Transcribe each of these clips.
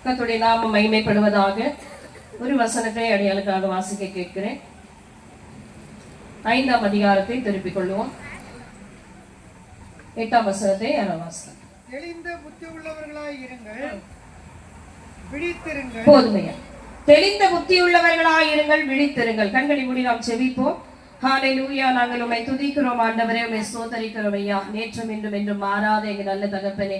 கர்த்தருடைய நாமம் மகிமைப்படுவதாக. ஒரு வசனத்தை அடியாளுக்காக வாசிக்க கேட்கிறேன். 5ஆம் அதிகாரத்தை திருப்பிக் கொள்வோம். 8ஆம் வசனத்தை வாசிக்கலாம். தெளிந்த புத்தி உள்ளவர்களாய் இருங்கள், விழித்திருங்கள். போதுமையா, தெளிந்த புத்தி உள்ளவர்களாய் இருங்கள், விழித்திருங்கள். கண்களை மூடி நாம் செபிப்போம். ஹல்லேலூயா. நாங்கள் உம்மை துதிக்கிறோம் ஆண்டவரே, உம்மை ஸ்தோத்தரிக்கிறோம் ஐயா. நேற்றும் இன்றும் என்றும் மாறாத எங்கள் நல்ல தகப்பனே,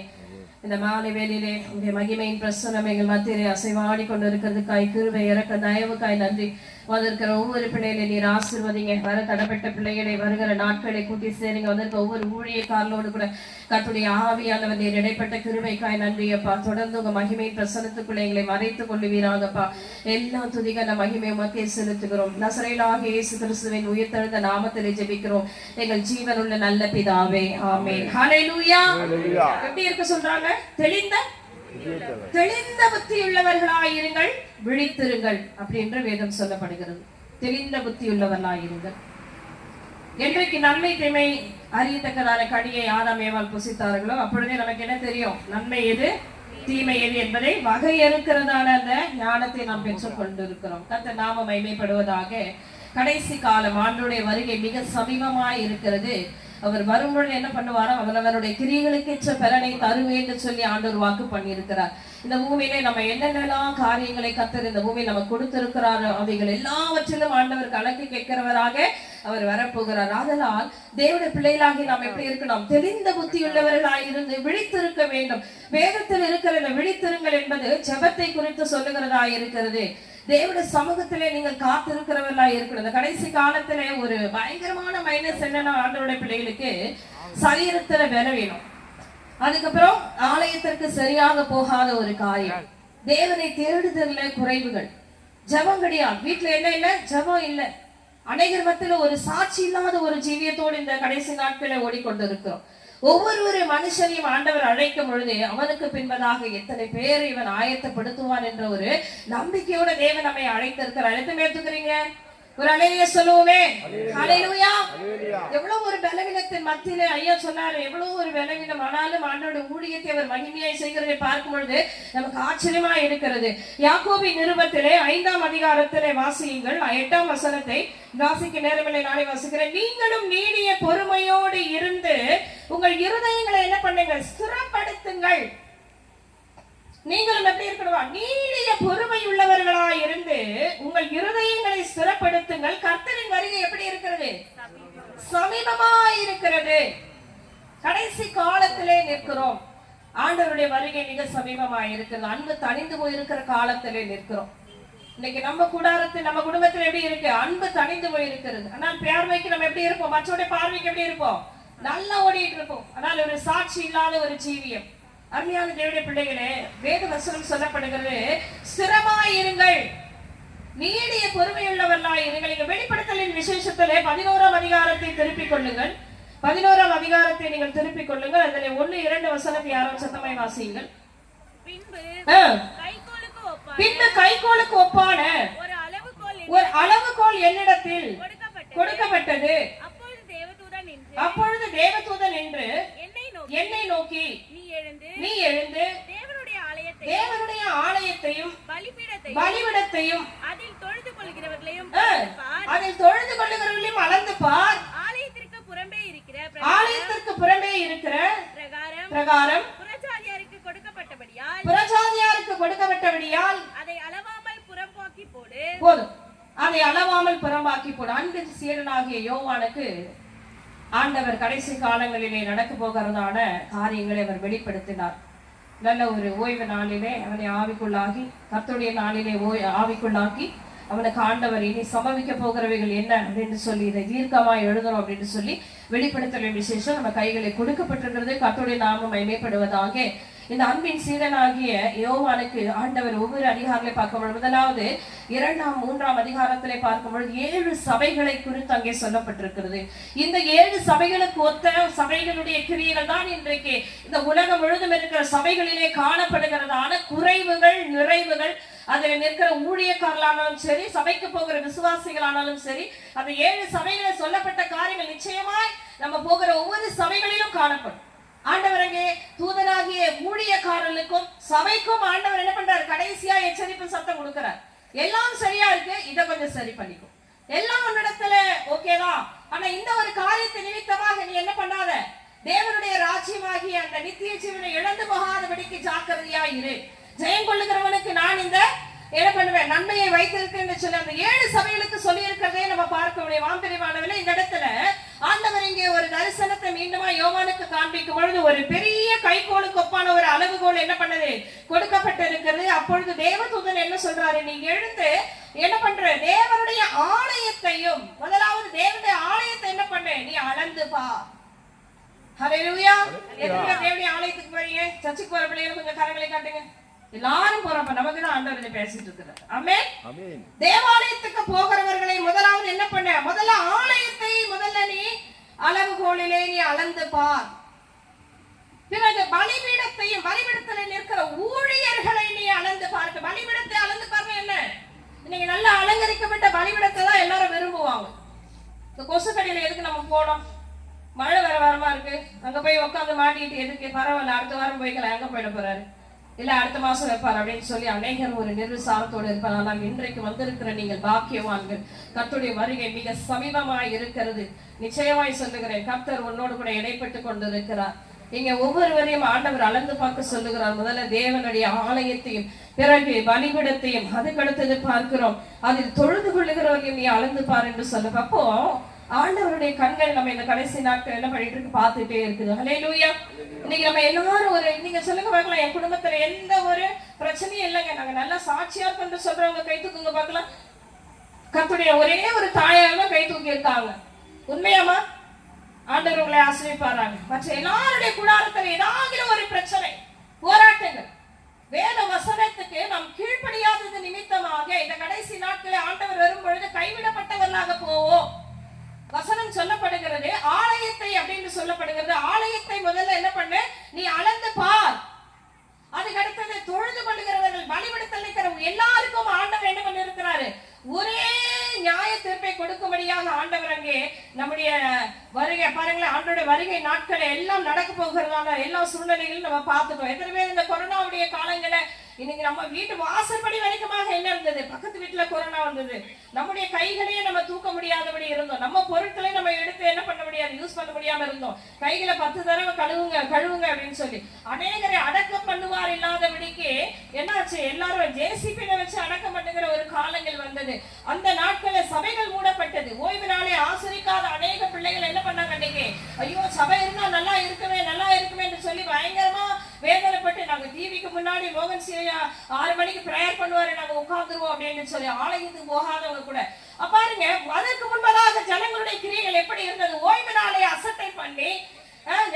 இந்த மாலை வேளையிலே உங்களுடைய மகிமையின் பிரசனம் எங்கள் மத்தியிலே அசைவாடி கொண்டு இருக்கிறதுக்காய், கிருபை இறக்க தயவுக்காய் நன்றி. வந்திருக்கிற ஒவ்வொரு பிள்ளைகளை நீர் ஆசீர்வதிங்க. வர தடப்பட்ட பிள்ளைகளை வருகிற நாட்களை கூட்டி சேருங்க. வந்திருக்க ஒவ்வொரு ஊழியக்காரர்களோடு கூட கர்த்தருடைய ஆவியானவர் நீர் இடைப்பட்ட கிருபைக்காய் நன்றி அப்பா. தொடர்ந்து உங்க மகிமையின் பிரசனத்துக்குள்ள எங்களை மறைத்துக் கொள்ளுவீராகப்பா. எல்லா துதிகான மகிமை உமக்கே செலுத்துகிறோம். நசரேயனாகிய இயேசு கிறிஸ்துவின் உயிர்த்தெழுந்த நாமத்திலே ஜெபிக்கிறோம் எங்கள் ஜீவனுள்ள நல்ல பிதாவே, ஆமென். ஹல்லேலூயா. எப்படி இருக்க சொல்றாங்க? தெளிந்த புத்தி உள்ளவர்களாயிருங்கள், விழித்திருங்கள் அப்படின்ற வேதம் சொல்லப்படுகிறது. தெளிந்த புத்தி உள்ளவர்களாயிருங்கள். என்றைக்கு நன்மை தீமை அறியத்தக்கதான கனியை ஆதாம் ஏவாள் புசித்தார்களோ அப்பொழுதே நமக்கு என்ன தெரியும்? நன்மை எது, தீமை எது என்பதை வகையறுக்கிறதான அந்த ஞானத்தை நாம் பெற்றுக் கொண்டிருக்கிறோம். கர்த்தர் நாமம் மகிமைப்படுவதாக. கடைசி காலம், ஆண்டவருடைய வருகை மிக சமீபமாய் இருக்கிறது. அவர் வரும்பொழுது என்ன பண்ணுவாரோ அவரவருடைய கிரியைகளுக்கேற்ற பலனை தருவேன் என்று சொல்லி ஆண்டவர் வாக்கு பண்ணியிருக்கிறார். இந்த பூமியிலே நம்ம என்னென்னலாம் காரியங்களை கர்த்தர் இந்த பூமியை நம்ம கொடுத்திருக்கிறாரோ அவைகள் எல்லாவற்றிலும் ஆண்டவர் கணக்கு கேட்கிறவராக அவர் வரப்போகிறார். ஆதலால் தேவனுடைய பிள்ளைகளாகி நாம் எப்படி இருக்கணும்? தெளிந்த புத்தி உள்ளவர்களாய் இருந்து விழித்திருக்க வேண்டும். வேதத்தில் இருக்கிற இந்த விழித்திருங்கள் என்பது ஜெபத்தை குறித்து சொல்லுகிறதா இருக்கிறது. தேவனுடைய சமூகத்திலே நீங்கள் காத்திருக்கிறவர்களா இருக்கணும். இந்த கடைசி காலத்திலே ஒரு பயங்கரமான மைனஸ் என்னன்னா, ஆண்டவருடைய பிள்ளைகளுக்கு சரீரத்துல வேலை வேணும். அதுக்கப்புறம் ஆலயத்திற்கு சரியாக போகாத ஒரு காரியம், தேவனை தேடுதல்ல குறைவுகள், ஜபம் கிடையாது. வீட்டுல என்ன இல்ல? ஜபம் இல்ல. அநேகர் மத்தியில ஒரு சாட்சி இல்லாத ஒரு ஜீவியத்தோடு இந்த கடைசி நாட்களை ஓடிக்கொண்டிருக்கிறோம். ஒவ்வொரு மனுஷனையும் ஆண்டவர் அழைக்கும் பொழுது அவனுக்கு பின்பதாக எத்தனை பேரை இவன் ஆயத்தப்படுத்துவான் என்ற ஒரு நம்பிக்கையோட தேவன் நம்மை அழைத்திருக்கிறார். எத்தனை ஏத்துக்கிறீங்க? ஒரு அலையில சொல்லுவோமே. ஹல்லேலூயா. எவ்வளவு ஒரு பலவீனத்தின் மத்தியிலே ஐயா சொன்னாரு, எவ்வளவு ஒரு பலவீனம் ஆனாலும் ஆண்டோட ஊழியத்தை அவர் மகிமையாய் செய்கிறதை பார்க்கும் பொழுது நமக்கு ஆச்சரியமா இருக்கிறது. யாக்கோபின் நிருபத்திலே 5ஆம் அதிகாரத்திலே வாசியுங்கள். 8ஆம் வசனத்தை வாசிக்க நேரமில்லை, நானே வாசிக்கிறேன். நீங்களும் நீடிய பொறுமையோடு இருந்து உங்கள் இருதயங்களை என்ன பண்ணுங்க? ஸ்திரப்படுத்துங்கள். நீங்களும் எப்படி இருக்கணும்? நீடிய பொறுமை உள்ளவர்களாய் இருந்து உங்கள் இருதயங்களை ஸ்திரப்படுத்துங்கள். கர்த்தரின் வருகை எப்படி இருக்கிறது? சமீபமாய் இருக்கிறது. கடைசி காலத்திலே நிற்கிறோம். ஆண்டவருடைய வருகை மிக சமீபமாய் இருக்கிறது. அன்பு தணிந்து போயிருக்கிற காலத்திலே நிற்கிறோம். இன்னைக்கு நம்ம கூடாரத்தில் நம்ம குடும்பத்தில் எப்படி இருக்கு? அன்பு தணிந்து போயிருக்கிறது. ஆனால் பார்வைக்கு நம்ம எப்படி இருப்போம்? மற்றவருடைய பார்வைக்கு எப்படி இருப்போம்? நல்லா ஓடிட்டு இருப்போம். ஆனால் ஒரு சாட்சி இல்லாத ஒரு ஜீவியம். அருமையான தேவனுடைய பிள்ளைகளே, வேத வசனம் சொல்லப்படுகிறது, ஸ்திரமாயிருங்கள், நீடிய பொறுமையுள்ளவர்களாய் இருங்கள். இங்க வெளிப்படுத்தலின் விசேஷத்திலே 11ஆம் அதிகாரத்தை திருப்பிக் கொள்ளுங்கள். 11ஆம் அதிகாரத்தை நீங்கள் திருப்பிக் கொள்ளுங்கள். அதிலே 1, 2 வசனத்தை யாரும் சத்தமாய் வாசியுங்கள். பின்பு கைகோளுக்கு ஒப்பான ஒரு அளவுகோல் என்னிடத்தில் கொடுக்கப்பட்டது. அப்பொழுது தேவதூதன் என்று என்னை நோக்கி, நீ எழுந்து தேவனுடைய ஆலயத்தையும் பலிபீடத்தையும் அதில் தொழுது கொள்கிறவர்களையும் அளந்து பார். ஆலயத்திற்கு புறம்பே இருக்கிற பிரகாரம் புறஜாதியாருக்கு கொடுக்கப்பட்டபடியால் அதை அளவாமல் புறம்பாக்கி போடு. போதும், அதை அளவாமல் புறம்பாக்கி போடு. அன்பின் சீடனாகிய யோவானுக்கு ஆண்டவர் கடைசி காலங்களிலே நடக்க போகிறதான காரியங்களை அவர் வெளிப்படுத்தினார். நல்ல ஒரு ஓய்வு நாளிலே அவனை ஆவிக்குள்ளாகி, கர்த்தருடைய நாளிலே ஆவிக்குள்ளாக்கி அவனுக்கு ஆண்டவர் இனி சம்பவிக்க போகிறவைகள் என்ன அப்படின்னு சொல்லி இதை தீர்க்கமாய் எழுதணும் அப்படின்னு சொல்லி வெளிப்படுத்தல் விசேஷம் நம்ம கைகளை கொடுக்கப்பட்டிருக்கிறது. கர்த்தருடைய நாமம் மகிமைப்படுவதாக. இந்த அன்பின் சீடனாகிய யோவானுக்கு ஆண்டவர் ஒவ்வொரு அதிகாரங்களை பார்க்கும்போது, முதலாவது 2ஆம் 3ஆம் அதிகாரத்திலே பார்க்கும்பொழுது 7 சபைகளை குறித்து அங்கே சொல்லப்பட்டிருக்கிறது. இந்த 7 சபைகளுக்கு ஒத்த சபைகளுடைய கிரியைகள் தான் இன்றைக்கு இந்த உலகம் முழுதும் இருக்கிற சபைகளிலே காணப்படுகிறதான குறைவுகள், நிறைவுகள். அதில் நிற்கிற ஊழியக்காரர்களானாலும் சரி, சபைக்கு போகிற விசுவாசிகளானாலும் சரி, அந்த 7 சபைகளில் சொல்லப்பட்ட காரியங்கள் நிச்சயமாய் நம்ம போகிற ஒவ்வொரு சபைகளிலும் காணப்படும். ஆண்டவரங்கே தூதனாகிய ஊழியக்காரர்களுக்கும் சபைக்கும் ஆண்டவர் என்ன பண்றாரு? கடைசியா எச்சரிப்பு சத்தம் கொடுக்கிறார். எல்லாம் சரியா இருக்கு, இதை கொஞ்சம் சரி பண்ணிக்கும். எல்லாம் உன்னிடத்துல ஓகேதான், ஆனா இந்த ஒரு காரியத்தை நிமித்தமாக நீ என்ன பண்ணாத, தேவனுடைய ராஜ்யமாகிய அந்த நித்திய ஜீவனை இழந்து போகாதபடிக்கு ஜாக்கிரதையா இரு. ஜெயம் கொள்ளுகிறவனுக்கு நான் இந்த என்ன பண்ணுவேன், நன்மையை வைத்திருக்கேன் சொல்லி அந்த 7 சபைகளுக்கு சொல்லி இருக்கிறதே நம்ம பார்க்க முடியும். வாம்பெரிவானவர்களே, இந்த இடத்துல ஆண்டவர் இங்கே ஒரு தரிசனத்தை மீண்டுமா யோவானுக்கு காண்பிக்கும் பொழுது ஒரு பெரிய கைகோளுக்கு ஒப்பான ஒரு அளவுகோல் என்ன பண்ணது, கொடுக்கப்பட்டிருக்கிறது. அப்பொழுது தேவதூதன் என்ன சொல்றாரு, நீ எழுந்து என்ன பண்ற, தேவனுடைய ஆலயத்தையும், முதலாவது தேவனுடைய ஆலயத்தை என்ன பண்ண, நீ அளந்து பா. ஹல்லேலூயா. எத்தனை தேவனுடைய ஆலயத்துக்கு போறீங்க? சர்ச்சுக்கு போற பிள்ளைங்க கொஞ்சம் கரங்களை காட்டுங்க. எல்லாரும் போறப்ப நமக்கு தான் ஆண்டவர் இதை பேசிட்டு இருக்கிறார். ஆமென். தேவாலயத்துக்கு போகிறவர்களை முதலாவது என்ன பண்ண, முதல்ல ஆலயத்தை முதல்ல நீ அளவுகோலிலே நீ அளந்து பார். பிறகு பலிபீடத்தையும், பலிபீடத்தில் நிற்கிற ஊழியர்களை நீ அளந்து பார்க்க. பலிபீடத்தை அளந்து பாருங்க. என்ன, நீங்க நல்லா அலங்கரிக்கப்பட்ட பலிபீடத்தை தான் எல்லாரும் விரும்புவாங்க. இந்த கொசுக்கடியில எதுக்கு நம்ம போனோம், மழை வர வாரமா இருக்கு, அங்க போய் உட்காந்து மாட்டிட்டு எதுக்கு, பரவாயில்ல அடுத்த வாரம் போய்க்கலாம், எங்க போயிட போறாரு, இல்ல அடுத்த மாசம் வைப்பார் அப்படின்னு சொல்லி அநேகர் ஒரு நிர்விசாரத்தோடு இருப்பார். ஆனால் இன்றைக்கு வந்திருக்கிற நீங்கள் பாக்கியவான்கள். கர்த்தருடைய வருகை மிக சமீபமாய் இருக்கிறது. நிச்சயமாய் சொல்லுகிறேன், கர்த்தர் உன்னோடு கூட இடைப்பட்டு கொண்டிருக்கிறார். இங்க ஒவ்வொருவரையும் ஆண்டவர் அளந்து பார்க்க சொல்லுகிறார். முதல்ல தேவனுடைய ஆலயத்தையும், பிறகு பலிபீடத்தையும், அதுக்கடுத்தது பார்க்கிறோம் அதில் தொழுது கொள்ளுகிறவரையும் நீ அளந்து பார் என்று சொல்லுங்க. அப்போ ஆண்டவருடைய கண்கள் நம்ம இந்த கடைசி நாட்கள் என்ன பண்ணிட்டு இருக்கு, பார்த்துட்டே இருக்குது. ஹல்லேலூயா. இன்னைக்கு நம்ம எல்லாரும் ஒரு, நீங்க சொல்லுங்க பார்க்கலாம், என் குடும்பத்துல எந்த ஒரு பிரச்சனையும் இல்லைங்க, நாங்க நல்லா சாட்சியா இருக்கோம்னு சொல்றவங்க கை தூக்குங்க பார்க்கலாம். கர்த்தருடைய ஒரே ஒரு தாயார் கை தூக்கி இருக்காங்க. உண்மையாமா? ஆண்டவர் உங்களை ஆசீர்வதிப்பாராங்க. மற்ற எல்லாருடைய கூடாரத்துல ஏதாவது ஒரு பிரச்சனை, போராட்டங்கள், வேத வசனத்துக்கு நாம் கீழ்ப்படியாதது நிமித்தமாக இந்த கடைசி நாட்களை ஆண்டவர் வரும் பொழுது கைவிடப்பட்டவர்களாக போவோம். வசனம் சொல்லப்படுகிறது, ஆலயத்தை அப்படின்னு சொல்லப்படுகிறது. ஆலயத்தை முதல்ல என்ன பண்ணு, நீ அளந்து பார். அதுக்கு அடுத்தது தொழுது கொள்ளுகிறவர்கள், பலிபீடத்தில் இருக்கிற எல்லாருக்கும் ஆண்டவர் என்ன பண்ணி இருக்கிறாரு, ஒரே நியாய தீர்ப்பை கொடுக்கும்படியாக ஆண்டவர் அங்கே நம்முடைய வருகை பாருங்களேன், ஆண்டோடைய வருகை நாட்களை எல்லாம் நடக்க போகிறதான எல்லா சூழ்நிலைகளும் நம்ம பார்த்துட்டோம். எத்தனை பேர் இந்த கொரோனாவுடைய காலங்களை, இன்னைக்கு நம்ம வீட்டு வாசற்படி வரைக்குமாக என்ன இருந்தது, பக்கத்து வீட்டுல கொரோனா வந்தது, நம்முடைய கைகளையே நம்ம தூக்க முடியாதபடி இருந்தோம், நம்ம பொருட்களை நம்ம எடுத்து என்ன பண்ண முடியாது, யூஸ் பண்ண முடியாம இருந்தோம், கைகளை 10 தடவை கழுவுங்க அப்படின்னு சொல்லி அநேகரை அடக்கம் பண்ணுவார் இல்லாதபடிக்கு என்னாச்சு, எல்லாரும் ஜேசிபில வச்சு அடக்கம் பண்ணுகிற ஒரு காலங்கள் வந்தது. அந்த நாட்கள சபைகள் மூடப்பட்டது. ஓய்வு நாளை ஆசிரிக்காத அநேக பிள்ளைகள் என்ன பண்ணாங்க, அன்னைக்கு ஐயோ சபை இருந்தா நல்லா இருக்குமே என்று சொல்லி பயங்கரமா வேதனைப்பட்டு, நாங்க டிவிக்கு முன்னாடி மோகன் சியா 6 மணிக்கு பிரேயர் பண்ணுவாரு, நாங்க உட்கார்ந்துருவோம் அப்படின்னு சொல்லி ஆலயத்துக்கு போகாதவங்க கூட பாருங்க. அதற்கு முன்பதாக ஜனங்களுடைய கிரியைகள் எப்படி இருந்தது, ஓய்வு நாளை அசட்டை பண்ணி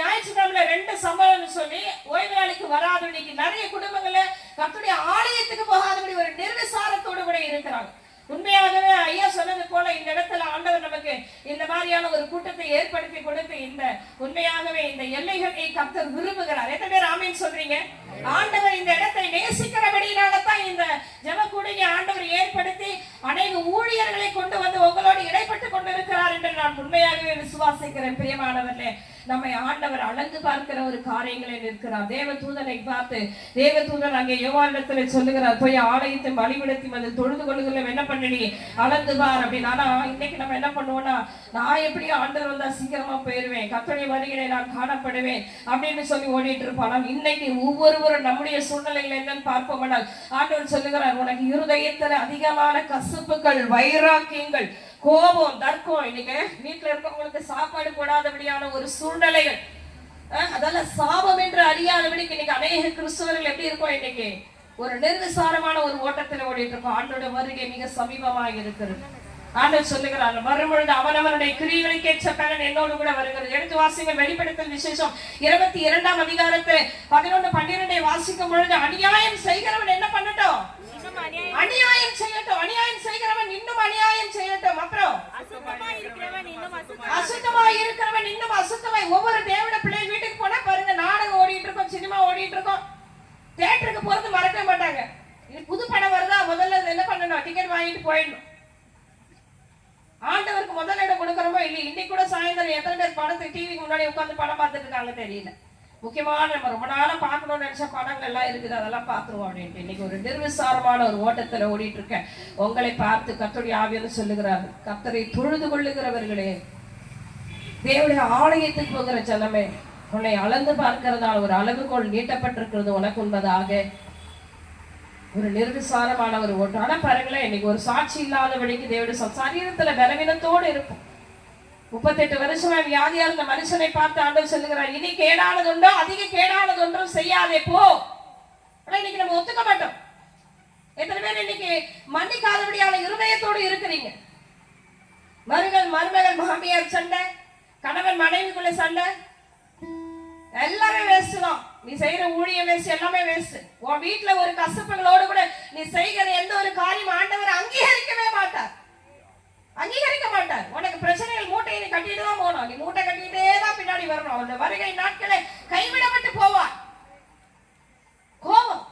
ஞாயிற்றுக்கிழமை 2 சம்பளம்னு சொல்லி ஓய்வு நாளைக்கு வராதபடிக்கு நிறைய குடும்பங்களை கர்த்தருடைய ஆலயத்துக்கு போகாதபடி ஒரு நிர்விசாரத்தோடு கூட இருக்கிறாங்க. உண்மையாகவே ஐயா சொன்னது போல இந்த இடத்துல ஆண்டவர் நமக்கு இந்த மாதிரியான ஒரு கூட்டத்தை ஏற்படுத்தி கொடுத்து இந்த உண்மையாகவே இந்த எல்லைகளை கர்த்தர் விரும்புகிறார். எத்தனை பேர் ஆமீன் சொல்றீங்க? ஆண்டவர் இந்த இடத்தை நேசிக்கிறபடினால்தான் இந்த ஜெபக்கூடையை ஆண்டவர் ஏற்படுத்தி அநேக ஊழியர்களை கொண்டு வந்து உங்களோடு இடைப்பட்டு கொண்டிருக்கிறார் என்று நான் உண்மையாகவே விசுவாசிக்கிறேன். பிரியமானவர்களே, நம்மை ஆண்டவர் அளந்து பார்க்கிற ஒரு காரியங்களில் இருக்கிறார். தேவதூதனை பார்த்து தேவதூதன் அங்கே யோவானிடத்துல சொல்லுகிறார், போய் ஆலயத்தை பலிபீடத்தையும் அதில் தொழுது கொள்ளுகிறோம் என்ன பண்ணி அளந்து பார் அப்படின்னு. ஆனா இன்னைக்கு நம்ம என்ன பண்ணுவோம்னா, நான் எப்படி ஆண்டவர் வந்தா சீக்கிரமா போயிருவேன், கர்த்தருடைய வருகையை நான் காணப்படுவேன் அப்படின்னு சொல்லி ஓடிட்டு இருப்பான். இன்னைக்கு ஒவ்வொருவரும் நம்முடைய சூழ்நிலைகள் என்னன்னு பார்ப்போம்னால் ஆண்டவர் சொல்லுகிறார், உனக்கு இருதயத்துல அதிகமான கசப்புகள், வைராக்கியங்கள், கோபம், தர்க்கம், இன்னைக்கு வீட்டுல இருக்கவங்களுக்கு சாப்பாடு போடாதபடியான ஒரு சூழ்நிலைகள், அதெல்லாம் சாபம் என்று அறியாதபடிக்கு இன்னைக்கு அநேக கிறிஸ்தவர்கள் எப்படி இருக்கோம், இன்னைக்கு ஒரு நிர்விசாரமான ஒரு ஓட்டத்தில் ஓடிட்டு இருக்கோம். ஆண்டோட வருகை மிக சமீபமாக இருக்கிறது. ஆண்டவர் சொல்லுகிறார், வரும்பொழுது அவனவனுடைய கிரியைகளுக்கு ஏற்ற பலன் என்னோடு கூட வருகிறது. எடுத்து வாசிங்கள், வெளிப்படுத்தல் விசேஷம் 22ஆம் அதிகாரத்தில் 11-12 வாசிக்கும் பொழுது, அநியாயம் செய்கிறவன் என்ன பண்ணட்டும், அநியாயம் செய்யட்டும், அநியாயம் செய்கிறவன் இன்னும் அநியாயம் செய்யட்டும், அப்புறம் அசுத்தமாய் இருக்கிறவன் இன்னும் அசுத்தமாய். ஒவ்வொரு தேவட பிள்ளை வீட்டுக்கு போனா பாருங்க, நாடகம் ஓடிட்டு இருக்கோம், சினிமா ஓடிட்டு இருக்கோம், தியேட்டருக்கு போறது மறக்க மாட்டாங்க. இது புது படம் வருதா, முதல்ல என்ன பண்ணணும், டிக்கெட் வாங்கிட்டு போயிடணும். ஆண்டவருக்கு முதல் இடம் கொடுக்கறோமோ இல்லை. இன்னைக்கு கூட சாயந்தரம் எத்தனை பேர் படத்துக்கு டிவிக்கு முன்னாடி உட்கார்ந்து படம் பார்த்துட்டு இருக்காங்க தெரியல. முக்கியமான நம்ம ரொம்ப நாளா பார்க்கணும்னு நினைச்ச படங்கள்லாம் இருக்குது, அதெல்லாம் பார்த்துருவோம் அப்படின்ட்டு இன்னைக்கு ஒரு நிர்விசாரமான ஒரு ஓட்டத்துல ஓடிட்டு இருக்கேன். உங்களை பார்த்து கர்த்தருடைய ஆவியானவர் சொல்லுகிறார், கர்த்தரை தொழுது கொள்ளுகிறவர்களே, தேவனுடைய ஆலயத்துக்கு போகிற ஜனமே, உன்னை அளந்து பார்க்கிறதால ஒரு அளவுகோல் நீட்டப்பட்டிருக்கிறது உனக்கு உண்பதாக. ஒரு நிர்விசாரமான ஒரு ஓட்டம். ஆனா பாருங்களேன், இன்னைக்கு ஒரு சாட்சி இல்லாதபடிக்கு தேவனுடைய சரீரத்துல பலவீனத்தோடு இருக்கும். 38 வருஷமா வியாதியா இருந்த மனுஷனை பார்த்து ஆண்டவர் சொல்லுகிறார், இனி கேடானதுண்டோ அதிக கேடானதொன்றும் செய்யாதே போ. ஆனா இன்னைக்கு நம்ம ஒத்துக்க மாட்டோம். எத்தனை பேர் இன்னைக்கு மன்னிக்காதபடியான இருதயத்தோடு இருக்கிறீங்க? மருமகள் மாமியார் சண்டை, கணவன் மனைவிக்குள்ள சண்டை, எல்லாமே வேஸ்ட் தான். நீ செய்யற ஊழியம் வேஸ்ட், எல்லாமே வேஸ்ட். உன் வீட்டுல ஒரு கசப்புகளோடு கூட நீ செய்கிற எந்த ஒரு காரியம் ஆண்டவர் அங்கீகரிக்கவே மாட்டார், அங்கீகரிக்க மாட்டார். உனக்கு பிரச்சனைகள் மூட்டையை நீ கட்டிட்டு தான் போகணும். நீ மூட்டை கட்டிட்டே தான் பின்னாடி வரணும். அவருடைய வருகை நாட்களை கைவிடப்பட்டு போவார். கோபம்,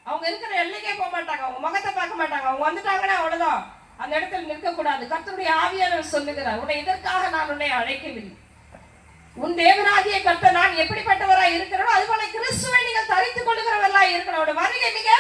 அவங்க இருக்கிற எல்லைக்கே போக மாட்டாங்க, அவங்க முகத்தை பார்க்க மாட்டாங்க. அவங்க வந்துட்டாங்கன்னா அவ்வளவுதான், அந்த இடத்துல நிற்க கூடாது. கர்த்தருடைய ஆவியானவர் சொல்லுகிறார், உன்னை இதற்காக நான் உன்னை அழைக்கவில்லை. உன் தேவனாகிய கர்த்தர் நான் எப்படிப்பட்டவராய் இருக்கிறோம் அதுபோல கிறிஸ்துவை நீங்கள் தரித்துக் கொள்ளுகிறவர்களாய் இருக்கணும். அவருடைய வருகை மிக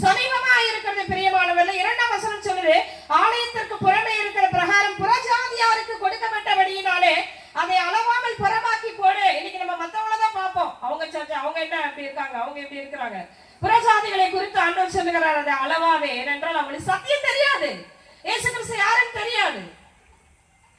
சமீபமா இருக்கிறது பிரியமானவர்களே. 2ஆம் வசனம் சொல்லுது, ஆலயத்திற்கு புறமே இருக்கிற பிரகாரம் புறஜாதியாருக்கு கொடுக்கப்பட்டபடியினாலே அதை அளவாமல் புறமாக்கி போடு. இன்னைக்கு நம்ம மத்தவங்களதான் பார்ப்போம், அவங்க சர்ச்சை, அவங்க என்ன அப்படி இருக்காங்க, அவங்க எப்படி இருக்கிறாங்க. புறஜாதிகளை குறித்து ஆண்டவர் சொல்லுகிறார், அதை அளவாவே. ஏனென்றால் அவங்களுக்கு சத்தியம் தெரியாது, இயேசு கிறிஸ்து யாருன்னு தெரியாது.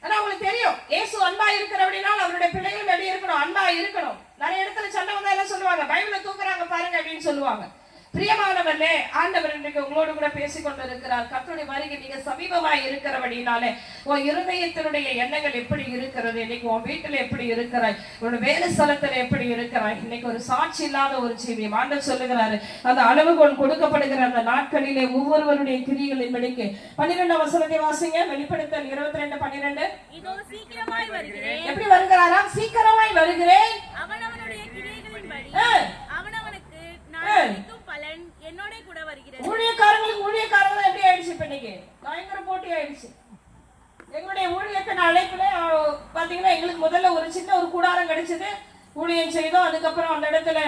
ஆனா அவங்களுக்கு தெரியும் இயேசு அன்பா இருக்கிற அப்படின்னா அவருடைய பிள்ளைகள் வெளியே இருக்கணும், அன்பா இருக்கணும். நிறைய இடத்துல சண்டை வந்தா எல்லாம் சொல்லுவாங்க, பைபிளை தூக்குறாங்க பாருங்க அப்படின்னு சொல்லுவாங்க. பிரியமானவர்களே, ஆண்டவர் இன்றைக்கு உங்களோடு கூட பேசிக் கொண்டு இருக்கிறார். கர்த்தருடைய வருகை மிக சமீபமாய் இருக்கிறபடினாலே உன் இருதயத்தினுடைய எண்ணங்கள் எப்படி இருக்கிறது, இன்னைக்கு உன் வீட்டுல எப்படி இருக்கிறாய், உன்னோட வேலை ஸ்தலத்துல எப்படி இருக்கிறாய். இன்னைக்கு ஒரு சாட்சி இல்லாத ஒரு ஜீவியம். ஆண்டவர் சொல்லுகிறாரு, அந்த அளவுகோல் கொடுக்கப்படுகிற அந்த நாட்களிலே ஒவ்வொருவருடைய கிரியைகளின் படிக்கு 12ஆம் வசனத்தை வாசிங்க. வெளிப்படுத்தல் 22:12. இதோ சீக்கிரமாய் வருகிறேன். எப்படி வருகிறாராம்? சீக்கிரமாய் வருகிறேன். அவனவனுடைய கிரியைகளின்படி அவனவனுக்கு நான் அளிக்கும் பலன் என்னோட கூட வருகிறது. ஊழியக்காரங்க எப்படி ஆயிடுச்சு, இப்ப இன்னைக்கு பயங்கர போட்டி ஆயிடுச்சு. எங்களுடைய ஊழியத்தின் அழைப்புல பாத்தீங்கன்னா எங்களுக்கு முதல்ல ஒரு சின்ன ஒரு கூடாரம் கிடைச்சது, ஊழியம் செய்தோம். அதுக்கப்புறம் அந்த இடத்துல